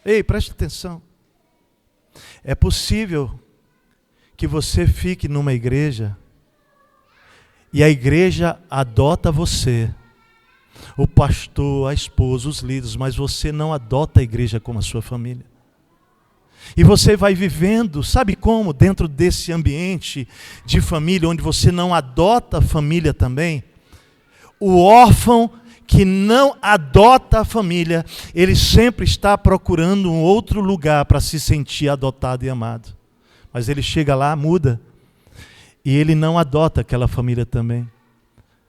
Ei, preste atenção. É possível que você fique numa igreja e a igreja adota você, o pastor, a esposa, os líderes, mas você não adota a igreja como a sua família. E você vai vivendo, sabe como? Dentro desse ambiente de família, onde você não adota a família também. O órfão que não adota a família, ele sempre está procurando um outro lugar para se sentir adotado e amado. Mas ele chega lá, muda, e ele não adota aquela família também.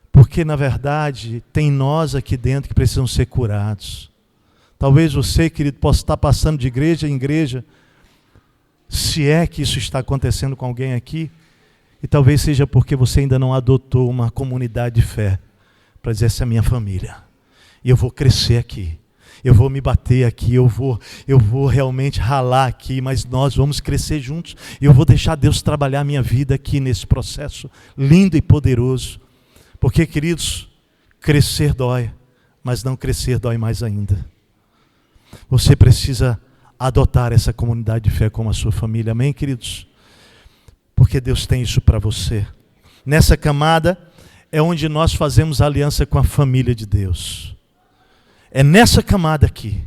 Porque, na verdade, tem nós aqui dentro que precisam ser curados. Talvez você, querido, possa estar passando de igreja em igreja, se é que isso está acontecendo com alguém aqui, e talvez seja porque você ainda não adotou uma comunidade de fé, para dizer, essa é a minha família, e eu vou crescer aqui, eu vou me bater aqui, eu vou realmente ralar aqui, mas nós vamos crescer juntos, e eu vou deixar Deus trabalhar a minha vida aqui nesse processo lindo e poderoso, porque, queridos, crescer dói, mas não crescer dói mais ainda. Você precisa adotar essa comunidade de fé como a sua família, amém, queridos? Porque Deus tem isso para você. Nessa camada é onde nós fazemos aliança com a família de Deus. É nessa camada aqui.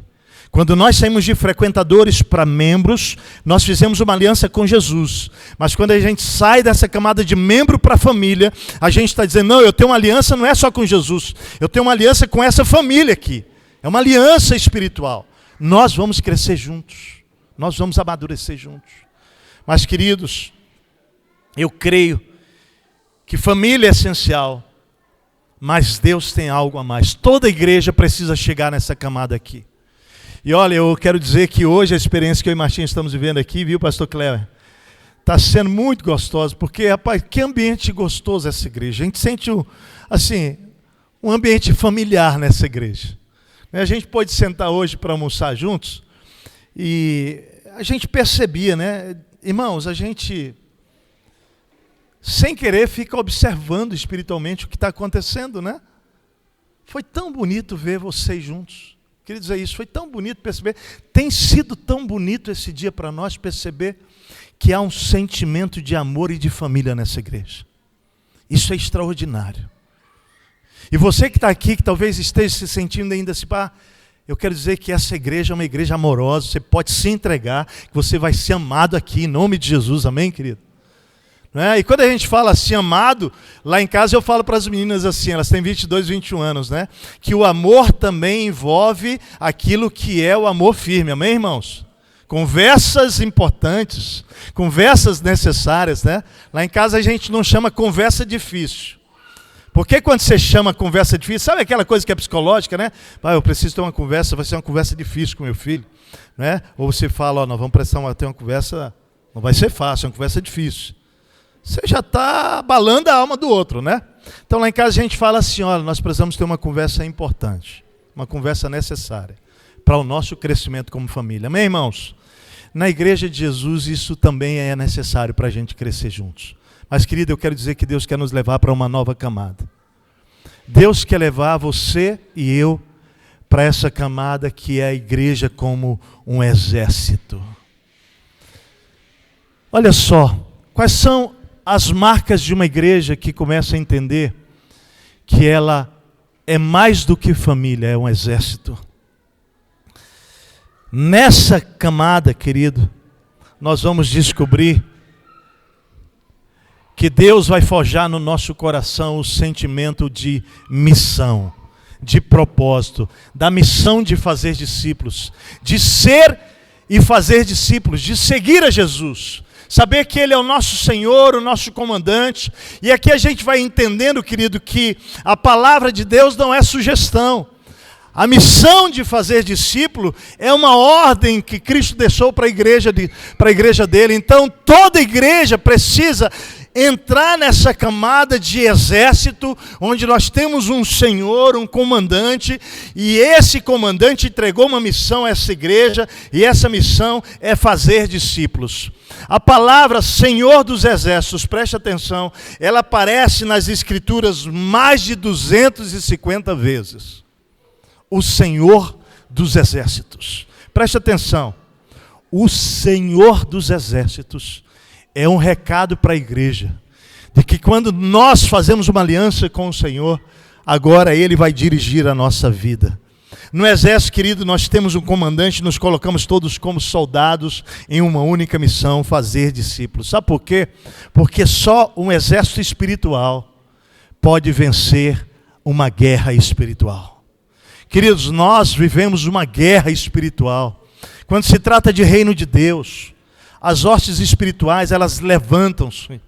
Quando nós saímos de frequentadores para membros, nós fizemos uma aliança com Jesus. Mas quando a gente sai dessa camada de membro para família, a gente está dizendo, não, eu tenho uma aliança não é só com Jesus, eu tenho uma aliança com essa família aqui. É uma aliança espiritual. Nós vamos crescer juntos. Nós vamos amadurecer juntos. Mas, queridos, eu creio que família é essencial, mas Deus tem algo a mais. Toda igreja precisa chegar nessa camada aqui. E olha, eu quero dizer que hoje a experiência que eu e Martinho estamos vivendo aqui, viu, pastor Cléber? Está sendo muito gostosa, porque, rapaz, que ambiente gostoso essa igreja. A gente sente, assim, um ambiente familiar nessa igreja. A gente pôde sentar hoje para almoçar juntos e a gente percebia, né? Irmãos, a gente, sem querer, fica observando espiritualmente o que está acontecendo, né? Foi tão bonito ver vocês juntos. Queria dizer isso, foi tão bonito perceber. Tem sido tão bonito esse dia para nós perceber que há um sentimento de amor e de família nessa igreja. Isso é extraordinário. E você que está aqui, que talvez esteja se sentindo ainda assim, eu quero dizer que essa igreja é uma igreja amorosa, você pode se entregar, que você vai ser amado aqui, em nome de Jesus, amém, querido? Né? E quando a gente fala assim, amado, lá em casa eu falo para as meninas assim, elas têm 22, 21 anos, né? Que o amor também envolve aquilo que é o amor firme, amém, irmãos? Conversas importantes, conversas necessárias, né? Lá em casa a gente não chama conversa difícil. Porque quando você chama conversa difícil, sabe aquela coisa que é psicológica, né? Eu preciso ter uma conversa, vai ser uma conversa difícil com meu filho, né? Ou você fala, nós vamos ter uma conversa, não vai ser fácil, é uma conversa difícil. Você já está abalando a alma do outro, né? Então lá em casa a gente fala assim, olha, nós precisamos ter uma conversa importante, uma conversa necessária, para o nosso crescimento como família. Amém, irmãos? Na igreja de Jesus isso também é necessário para a gente crescer juntos. Mas, querido, eu quero dizer que Deus quer nos levar para uma nova camada. Deus quer levar você e eu para essa camada que é a igreja como um exército. Olha só, quais são as marcas de uma igreja que começa a entender que ela é mais do que família, é um exército. Nessa camada, querido, nós vamos descobrir que Deus vai forjar no nosso coração o sentimento de missão, de propósito, da missão de fazer discípulos, de ser e fazer discípulos, de seguir a Jesus. saber que Ele é o nosso Senhor, o nosso comandante. E aqui a gente vai entendendo, querido, que a palavra de Deus não é sugestão. A missão de fazer discípulo é uma ordem que Cristo deixou para a igreja dele. Então toda igreja precisa entrar nessa camada de exército, onde nós temos um Senhor, um comandante, e esse comandante entregou uma missão a essa igreja, e essa missão é fazer discípulos. A palavra Senhor dos Exércitos, preste atenção, ela aparece nas Escrituras mais de 250 vezes. O Senhor dos Exércitos. Preste atenção, o Senhor dos Exércitos é um recado para a igreja, de que quando nós fazemos uma aliança com o Senhor, agora Ele vai dirigir a nossa vida. No exército, querido, nós temos um comandante, nos colocamos todos como soldados em uma única missão, fazer discípulos. Sabe por quê? Porque só um exército espiritual pode vencer uma guerra espiritual. Queridos, nós vivemos uma guerra espiritual. Quando se trata de reino de Deus, as hostes espirituais, elas levantam-se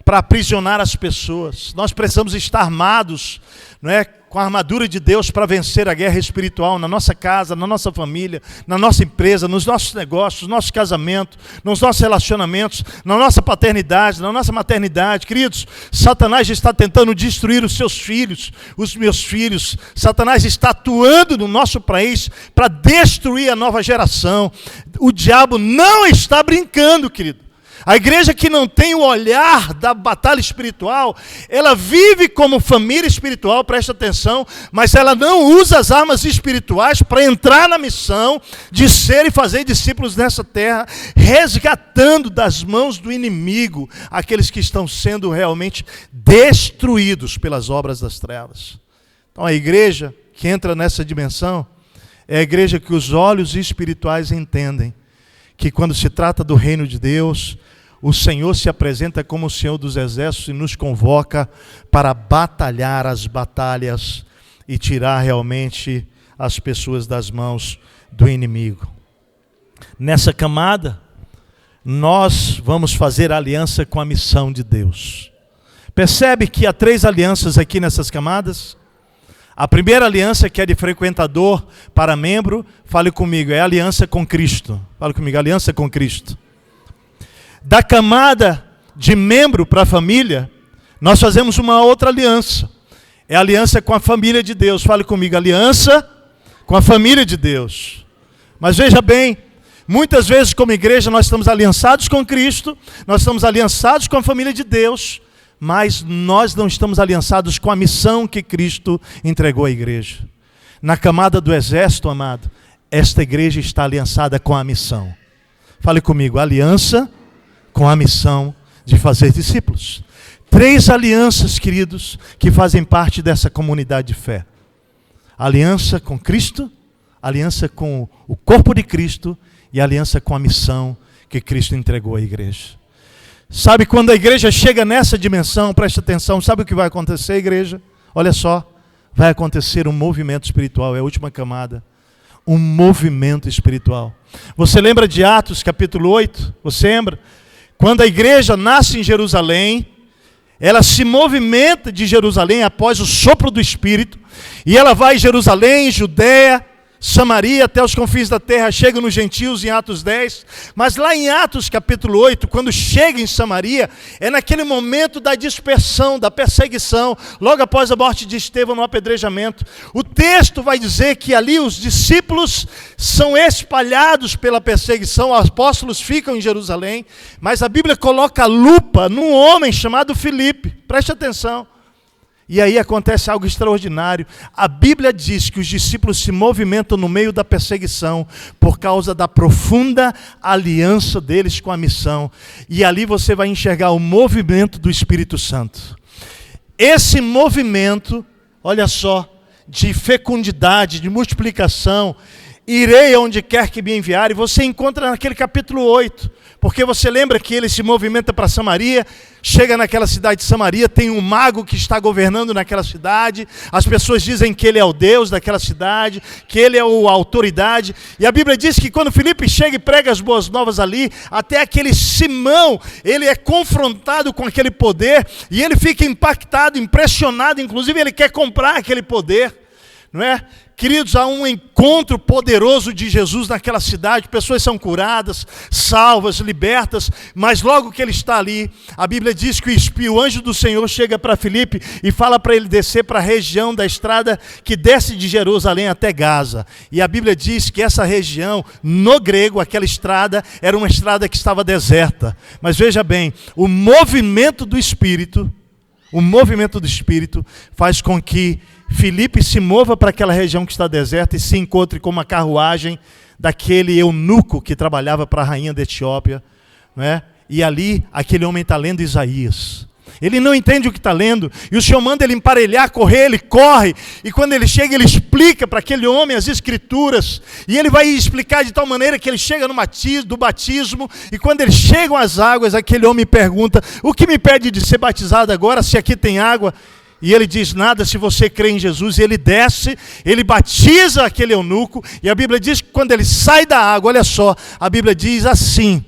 para aprisionar as pessoas. Nós precisamos estar armados, não é, com a armadura de Deus para vencer a guerra espiritual na nossa casa, na nossa família, na nossa empresa, nos nossos negócios, no nosso casamento, nos nossos relacionamentos, na nossa paternidade, na nossa maternidade. Queridos, Satanás está tentando destruir os seus filhos, os meus filhos. Satanás está atuando no nosso país para destruir a nova geração. O diabo não está brincando, querido. A igreja que não tem o olhar da batalha espiritual, ela vive como família espiritual, presta atenção, mas ela não usa as armas espirituais para entrar na missão de ser e fazer discípulos nessa terra, resgatando das mãos do inimigo aqueles que estão sendo realmente destruídos pelas obras das trevas. Então a igreja que entra nessa dimensão é a igreja que os olhos espirituais entendem que quando se trata do reino de Deus, o Senhor se apresenta como o Senhor dos Exércitos e nos convoca para batalhar as batalhas e tirar realmente as pessoas das mãos do inimigo. Nessa camada, nós vamos fazer aliança com a missão de Deus. Percebe que há 3 alianças aqui nessas camadas? A primeira aliança, que é de frequentador para membro, fale comigo, é a aliança com Cristo. Fale comigo, aliança com Cristo. Da camada de membro para a família, nós fazemos uma outra aliança. É a aliança com a família de Deus. Fale comigo, aliança com a família de Deus. Mas veja bem, muitas vezes como igreja nós estamos aliançados com Cristo, nós estamos aliançados com a família de Deus, mas nós não estamos aliançados com a missão que Cristo entregou à igreja. Na camada do exército, amado, esta igreja está aliançada com a missão. Fale comigo, aliança com a missão de fazer discípulos. 3 alianças, queridos, que fazem parte dessa comunidade de fé. Aliança com Cristo, aliança com o corpo de Cristo e aliança com a missão que Cristo entregou à igreja. Sabe, quando a igreja chega nessa dimensão, preste atenção, sabe o que vai acontecer, igreja? Olha só, vai acontecer um movimento espiritual, é a última camada. Um movimento espiritual. Você lembra de Atos capítulo 8? Você lembra? Quando a igreja nasce em Jerusalém, ela se movimenta de Jerusalém após o sopro do Espírito, e ela vai em Jerusalém, Judeia, Samaria, até os confins da terra, chega nos gentios em Atos 10, mas lá em Atos capítulo 8, quando chega em Samaria, é naquele momento da dispersão, da perseguição, logo após a morte de Estevão no apedrejamento. O texto vai dizer que ali os discípulos são espalhados pela perseguição, os apóstolos ficam em Jerusalém, mas a Bíblia coloca a lupa num homem chamado Filipe, preste atenção. E aí acontece algo extraordinário. A Bíblia diz que os discípulos se movimentam no meio da perseguição por causa da profunda aliança deles com a missão. E ali você vai enxergar o movimento do Espírito Santo. Esse movimento, olha só, de fecundidade, de multiplicação, irei aonde quer que me enviar, e você encontra naquele capítulo 8, porque você lembra que ele se movimenta para Samaria, chega naquela cidade de Samaria, tem um mago que está governando naquela cidade, as pessoas dizem que ele é o Deus daquela cidade, que ele é a autoridade, e a Bíblia diz que quando Filipe chega e prega as boas novas ali, até aquele Simão, ele é confrontado com aquele poder, e ele fica impactado, impressionado, inclusive ele quer comprar aquele poder, não é? Queridos, há um encontro poderoso de Jesus naquela cidade, pessoas são curadas, salvas, libertas, mas logo que ele está ali, a Bíblia diz que o anjo do Senhor chega para Filipe e fala para ele descer para a região da estrada que desce de Jerusalém até Gaza. E a Bíblia diz que essa região, no grego, aquela estrada, era uma estrada que estava deserta. Mas veja bem, o movimento do Espírito faz com que Filipe se mova para aquela região que está deserta e se encontre com uma carruagem daquele eunuco que trabalhava para a rainha da Etiópia, não é? E ali aquele homem está lendo Isaías. Ele não entende o que está lendo, e o Senhor manda ele emparelhar, correr, ele corre, e quando ele chega, ele explica para aquele homem as Escrituras, e ele vai explicar de tal maneira que ele chega no batismo, e quando eles chegam às águas, aquele homem pergunta: o que me impede de ser batizado agora, se aqui tem água? E ele diz: nada, se você crê em Jesus. E ele desce, ele batiza aquele eunuco, e a Bíblia diz que quando ele sai da água, olha só, a Bíblia diz assim,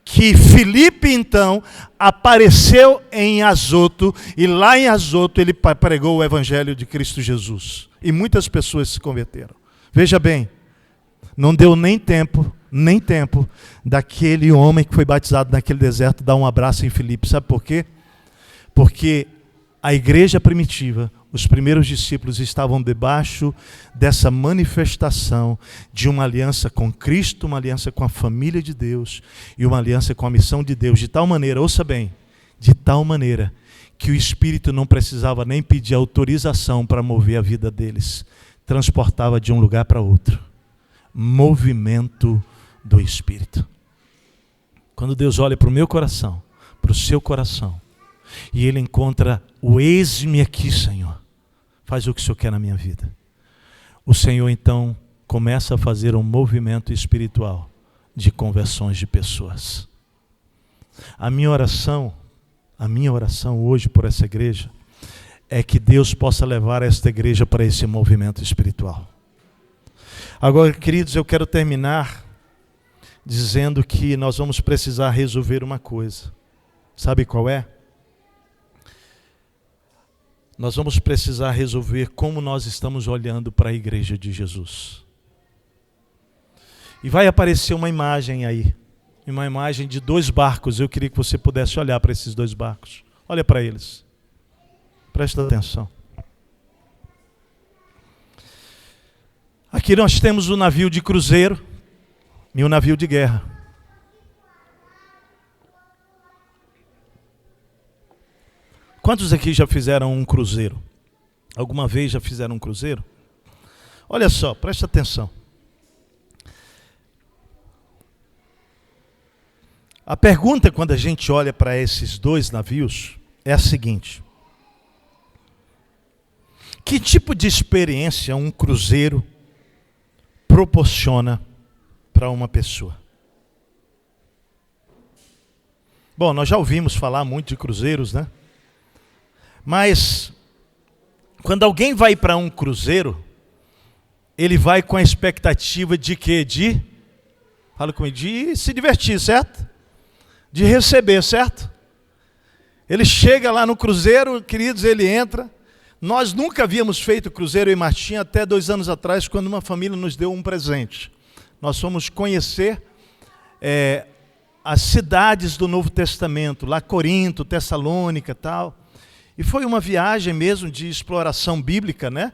que Filipe então apareceu em Azoto, e lá em Azoto ele pregou o evangelho de Cristo Jesus, e muitas pessoas se converteram. Veja bem, não deu nem tempo daquele homem que foi batizado naquele deserto dar um abraço em Filipe. Sabe por quê? Porque a igreja primitiva, os primeiros discípulos estavam debaixo dessa manifestação de uma aliança com Cristo, uma aliança com a família de Deus e uma aliança com a missão de Deus, de tal maneira, ouça bem, de tal maneira que o Espírito não precisava nem pedir autorização para mover a vida deles, transportava de um lugar para outro. Movimento do Espírito. Quando Deus olha para o meu coração, para o seu coração, e Ele encontra o eis-me aqui, Senhor, faz o que o Senhor quer na minha vida. O Senhor então começa a fazer um movimento espiritual de conversões de pessoas. A minha oração hoje por essa igreja é que Deus possa levar esta igreja para esse movimento espiritual. Agora, queridos, eu quero terminar dizendo que nós vamos precisar resolver uma coisa. Sabe qual é? Nós vamos precisar resolver como nós estamos olhando para a igreja de Jesus. E vai aparecer uma imagem aí, uma imagem de 2 barcos. Eu queria que você pudesse olhar para esses 2 barcos. Olha para eles. Presta atenção. Aqui nós temos o navio de cruzeiro e o navio de guerra. Quantos aqui já fizeram um cruzeiro? Alguma vez já fizeram um cruzeiro? Olha só, presta atenção. A pergunta quando a gente olha para esses 2 navios é a seguinte: que tipo de experiência um cruzeiro proporciona para uma pessoa? Bom, nós já ouvimos falar muito de cruzeiros, né? Mas quando alguém vai para um cruzeiro, ele vai com a expectativa de quê? Fala comigo, de se divertir, certo? De receber, certo? Ele chega lá no cruzeiro, queridos, ele entra. Nós nunca havíamos feito cruzeiro em Martim até 2 anos atrás, quando uma família nos deu um presente. Nós fomos conhecer as cidades do Novo Testamento, lá Corinto, Tessalônica e tal. E foi uma viagem mesmo de exploração bíblica, né?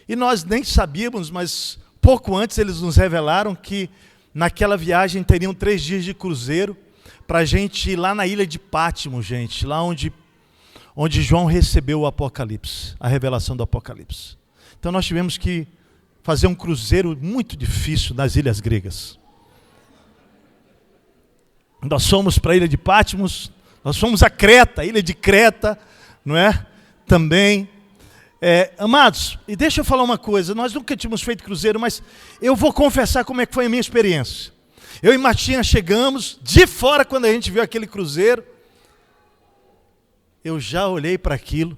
E nós nem sabíamos, mas pouco antes eles nos revelaram que naquela viagem teriam 3 dias de cruzeiro para a gente ir lá na ilha de Pátimo, gente, lá onde João recebeu o Apocalipse, a revelação do Apocalipse. Então nós tivemos que fazer um cruzeiro muito difícil nas ilhas gregas. Nós fomos para a ilha de Pátmos, nós fomos a Creta, a ilha de Creta, não é? Também. Amados, e deixa eu falar uma coisa, nós nunca tínhamos feito cruzeiro, mas eu vou confessar como é que foi a minha experiência. Eu e Martinha chegamos, de fora quando a gente viu aquele cruzeiro, eu já olhei para aquilo,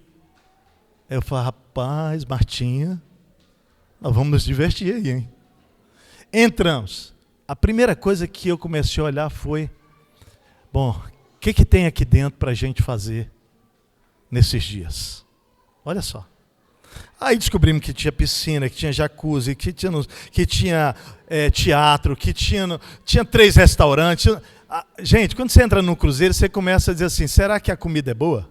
eu falei, rapaz, Martinha, nós vamos nos divertir aí, hein? Entramos. A primeira coisa que eu comecei a olhar foi, bom, o que tem aqui dentro para a gente fazer nesses dias? Olha só. Aí descobrimos que tinha piscina, que tinha jacuzzi, que tinha teatro, que tinha 3 restaurantes. Gente, quando você entra no cruzeiro, você começa a dizer assim, será que a comida é boa?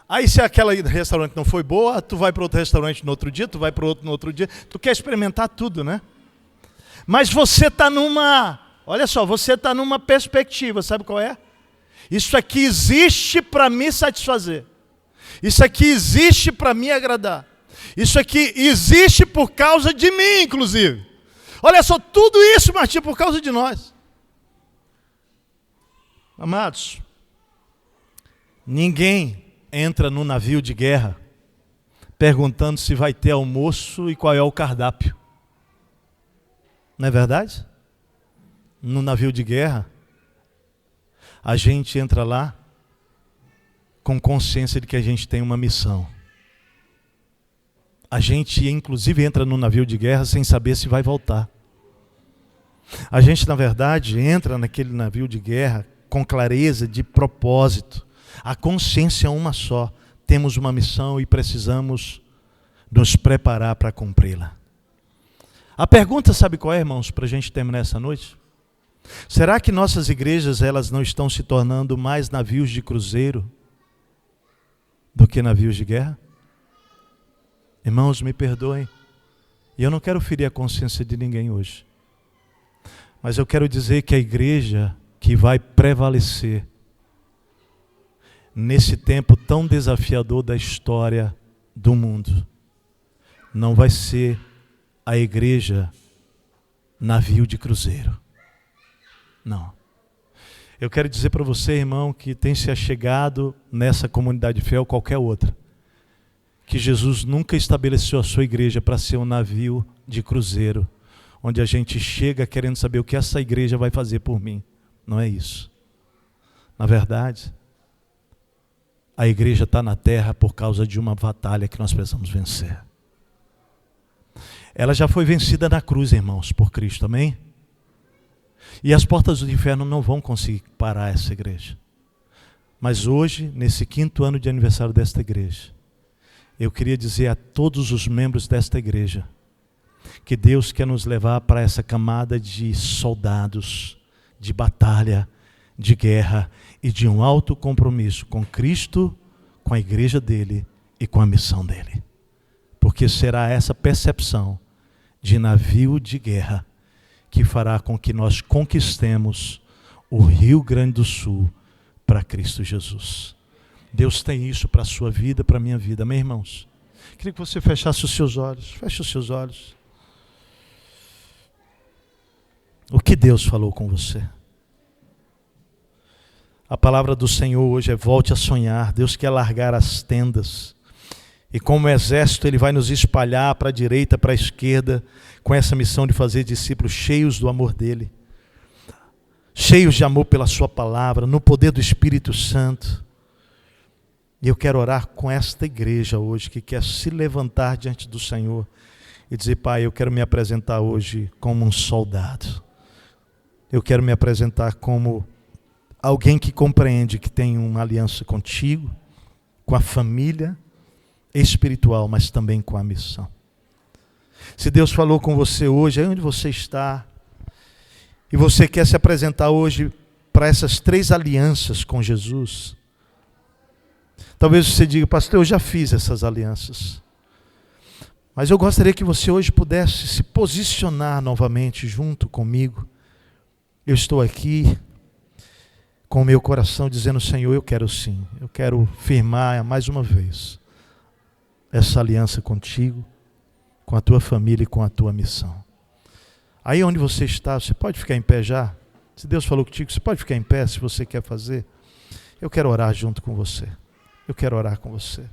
Aí se aquele restaurante não foi boa, tu vai para outro restaurante no outro dia, tu vai para outro no outro dia. Tu quer experimentar tudo, né? Mas você está olha só, você está numa perspectiva, sabe qual é? Isso aqui existe para me satisfazer. Isso aqui existe para me agradar. Isso aqui existe por causa de mim, inclusive. Olha só, tudo isso, Martinho, por causa de nós. Amados, ninguém entra no navio de guerra perguntando se vai ter almoço e qual é o cardápio. Não é verdade? No navio de guerra, a gente entra lá com consciência de que a gente tem uma missão. A gente, inclusive, entra no navio de guerra sem saber se vai voltar. A gente, na verdade, entra naquele navio de guerra com clareza de propósito. A consciência é uma só. Temos uma missão e precisamos nos preparar para cumpri-la. A pergunta, sabe qual é, irmãos, para a gente terminar essa noite? Será que nossas igrejas elas não estão se tornando mais navios de cruzeiro do que navios de guerra? Irmãos, me perdoem. E eu não quero ferir a consciência de ninguém hoje. Mas eu quero dizer que a igreja que vai prevalecer nesse tempo tão desafiador da história do mundo não vai ser a igreja navio de cruzeiro. Não. Eu quero dizer para você, irmão, que tem se achegado nessa comunidade fiel qualquer outra, que Jesus nunca estabeleceu a sua igreja para ser um navio de cruzeiro, onde a gente chega querendo saber o que essa igreja vai fazer por mim. Não é isso. Na verdade, a igreja está na terra por causa de uma batalha que nós precisamos vencer. Ela já foi vencida na cruz, irmãos, por Cristo, amém? E as portas do inferno não vão conseguir parar essa igreja. Mas hoje, nesse 5º ano de aniversário desta igreja, eu queria dizer a todos os membros desta igreja que Deus quer nos levar para essa camada de soldados, de batalha, de guerra e de um alto compromisso com Cristo, com a igreja dele e com a missão dele. Porque será essa percepção de navio de guerra que fará com que nós conquistemos o Rio Grande do Sul para Cristo Jesus. Deus tem isso para a sua vida, para a minha vida. Amém, irmãos? Queria que você fechasse os seus olhos. Feche os seus olhos. O que Deus falou com você? A palavra do Senhor hoje é volte a sonhar. Deus quer largar as tendas. E como exército Ele vai nos espalhar para a direita, para a esquerda, com essa missão de fazer discípulos cheios do amor dEle. Cheios de amor pela sua palavra, no poder do Espírito Santo. E eu quero orar com esta igreja hoje, que quer se levantar diante do Senhor e dizer, Pai, eu quero me apresentar hoje como um soldado. Eu quero me apresentar como alguém que compreende que tem uma aliança contigo, com a família espiritual, mas também com a missão. Se Deus falou com você hoje, aí onde você está, e você quer se apresentar hoje para essas 3 alianças com Jesus, talvez você diga, pastor, eu já fiz essas alianças, mas eu gostaria que você hoje pudesse se posicionar novamente junto comigo. Eu estou aqui com o meu coração dizendo, Senhor, eu quero sim, eu quero firmar mais uma vez essa aliança contigo, com a tua família e com a tua missão. Aí onde você está, você pode ficar em pé já? Se Deus falou contigo, você pode ficar em pé se você quer fazer. Eu quero orar junto com você. Eu quero orar com você.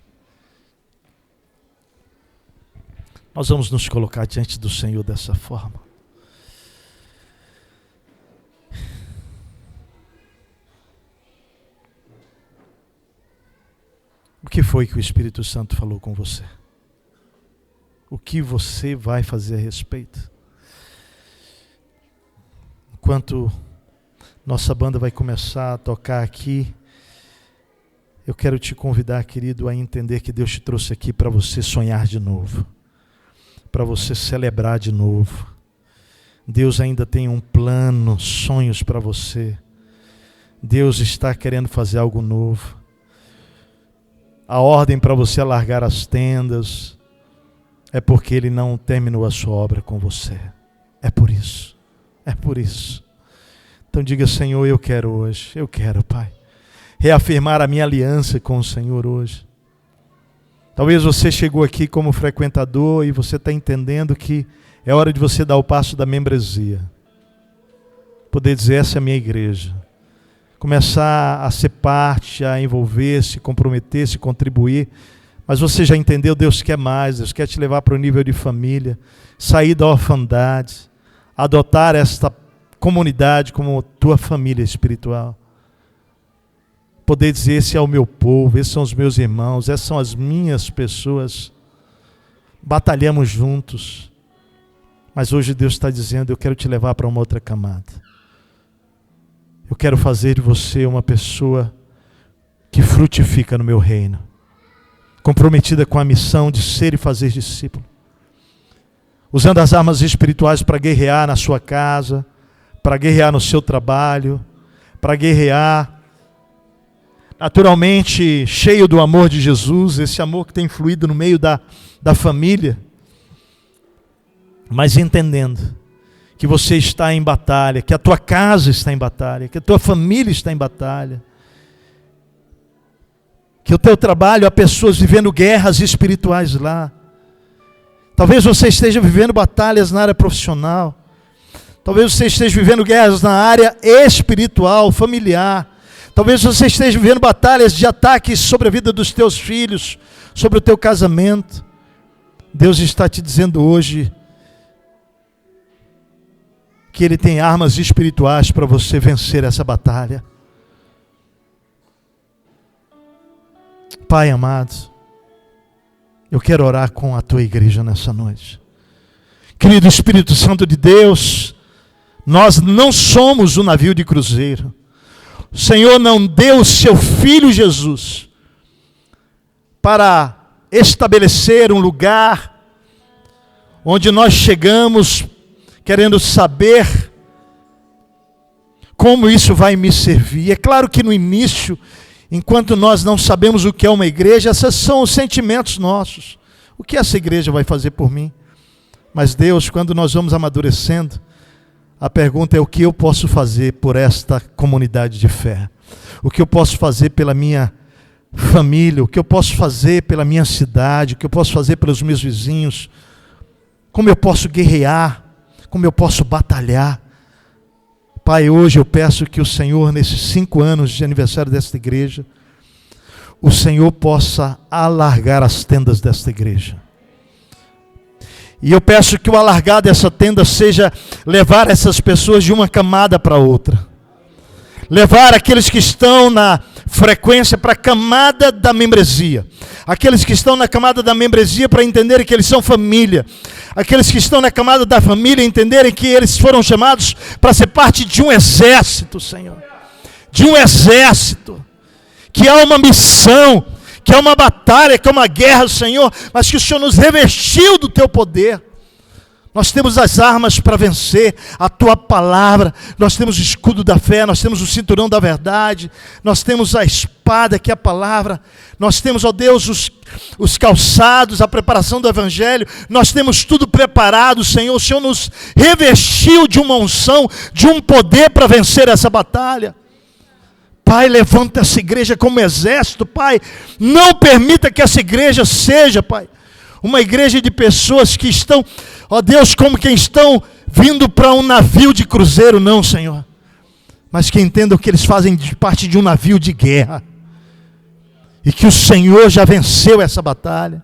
Nós vamos nos colocar diante do Senhor dessa forma. O que foi que o Espírito Santo falou com você? O que você vai fazer a respeito? Enquanto nossa banda vai começar a tocar aqui, eu quero te convidar, querido, a entender que Deus te trouxe aqui para você sonhar de novo, para você celebrar de novo. Deus ainda tem um plano, sonhos para você. Deus está querendo fazer algo novo. A ordem para você alargar as tendas é porque Ele não terminou a sua obra com você. É por isso. É por isso. Então diga: Senhor, eu quero hoje. Eu quero, Pai, reafirmar a minha aliança com o Senhor hoje. Talvez você chegou aqui como frequentador e você está entendendo que é hora de você dar o passo da membresia. Poder dizer: essa é a minha igreja. Começar a ser parte, a envolver-se, comprometer-se, contribuir. Mas você já entendeu, Deus quer mais, Deus quer te levar para o nível de família, sair da orfandade, adotar esta comunidade como tua família espiritual. Poder dizer: esse é o meu povo, esses são os meus irmãos, essas são as minhas pessoas. Batalhamos juntos. Mas hoje Deus está dizendo: eu quero te levar para uma outra camada. Eu quero fazer de você uma pessoa que frutifica no meu reino, comprometida com a missão de ser e fazer discípulo, usando as armas espirituais para guerrear na sua casa, para guerrear no seu trabalho, para guerrear, naturalmente cheio do amor de Jesus, esse amor que tem fluído no meio da família, mas entendendo que você está em batalha, que a tua casa está em batalha, que a tua família está em batalha, que o teu trabalho há pessoas vivendo guerras espirituais lá. Talvez você esteja vivendo batalhas na área profissional, talvez você esteja vivendo guerras na área espiritual, familiar, talvez você esteja vivendo batalhas de ataques sobre a vida dos teus filhos, sobre o teu casamento. Deus está te dizendo hoje que Ele tem armas espirituais para você vencer essa batalha. Pai amado, eu quero orar com a tua igreja nessa noite. Querido Espírito Santo de Deus, nós não somos um navio de cruzeiro. O Senhor não deu o seu Filho Jesus para estabelecer um lugar onde nós chegamos querendo saber como isso vai me servir. É claro que no início, enquanto nós não sabemos o que é uma igreja, esses são os sentimentos nossos. O que essa igreja vai fazer por mim? Mas Deus, quando nós vamos amadurecendo, a pergunta é: o que eu posso fazer por esta comunidade de fé? O que eu posso fazer pela minha família? O que eu posso fazer pela minha cidade? O que eu posso fazer pelos meus vizinhos? Como eu posso guerrear? Como eu posso batalhar? Pai, hoje eu peço que o Senhor, nesses 5 anos de aniversário desta igreja, o Senhor possa alargar as tendas desta igreja. E eu peço que o alargar dessa tenda seja levar essas pessoas de uma camada para outra. Levar aqueles que estão na frequência para a camada da membresia. Aqueles que estão na camada da membresia para entenderem que eles são família. Aqueles que estão na camada da família entenderem que eles foram chamados para ser parte de um exército, Senhor. De um exército. Que há uma missão, que há uma batalha, que há uma guerra, Senhor, mas que o Senhor nos revestiu do teu poder. Nós temos as armas para vencer, a tua palavra, nós temos o escudo da fé, nós temos o cinturão da verdade, nós temos a espada que é a palavra, nós temos, ó Deus, os calçados, a preparação do evangelho, nós temos tudo preparado, Senhor. O Senhor nos revestiu de uma unção, de um poder para vencer essa batalha. Pai, levanta essa igreja como exército, Pai. Não permita que essa igreja seja, Pai, uma igreja de pessoas que estão, ó Deus, como quem estão vindo para um navio de cruzeiro, não, Senhor. Mas que entendam que eles fazem parte de um navio de guerra. E que o Senhor já venceu essa batalha.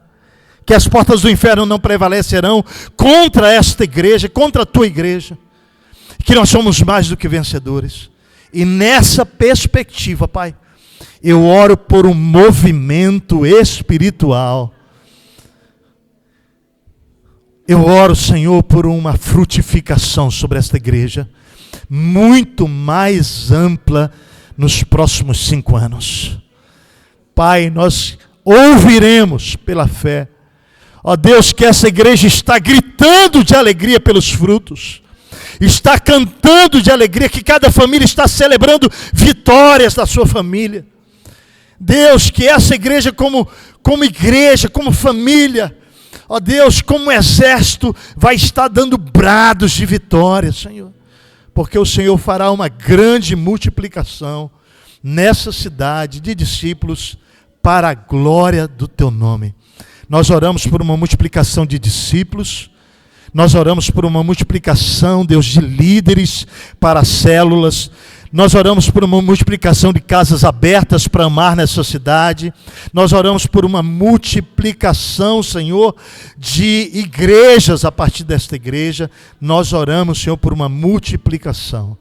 que as portas do inferno não prevalecerão contra esta igreja, contra a tua igreja, que nós somos mais do que vencedores. E nessa perspectiva, Pai, eu oro por um movimento espiritual. Eu oro, Senhor, por uma frutificação sobre esta igreja, muito mais ampla nos próximos 5 anos. Pai, nós ouviremos pela fé. Ó Deus, que essa igreja está gritando de alegria pelos frutos, está cantando de alegria, que cada família está celebrando vitórias da sua família. Deus, que essa igreja como igreja, como família, ó Deus, como exército, vai estar dando brados de vitória, Senhor. Porque o Senhor fará uma grande multiplicação nessa cidade de discípulos para a glória do teu nome. Nós oramos por uma multiplicação de discípulos, nós oramos por uma multiplicação, Deus, de líderes para células, nós oramos por uma multiplicação de casas abertas para amar nessa cidade, nós oramos por uma multiplicação, Senhor, de igrejas a partir desta igreja, nós oramos, Senhor, por uma multiplicação,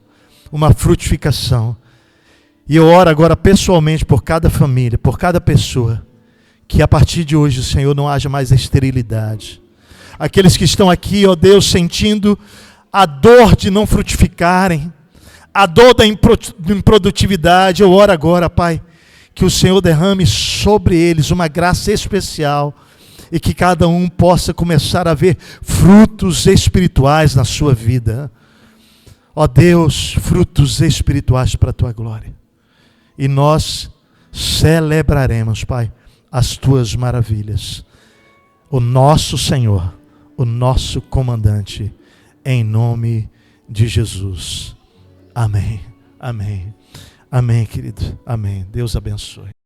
uma frutificação. E eu oro agora pessoalmente por cada família, por cada pessoa, que a partir de hoje, Senhor, não haja mais esterilidade. Aqueles que estão aqui, ó Deus, sentindo a dor de não frutificarem, a dor da improdutividade, eu oro agora, Pai, que o Senhor derrame sobre eles uma graça especial e que cada um possa começar a ver frutos espirituais na sua vida. Ó Deus, frutos espirituais para a Tua glória. E nós celebraremos, Pai, as Tuas maravilhas. O nosso Senhor, o nosso comandante, em nome de Jesus. Amém, amém, amém, querido, amém. Deus abençoe.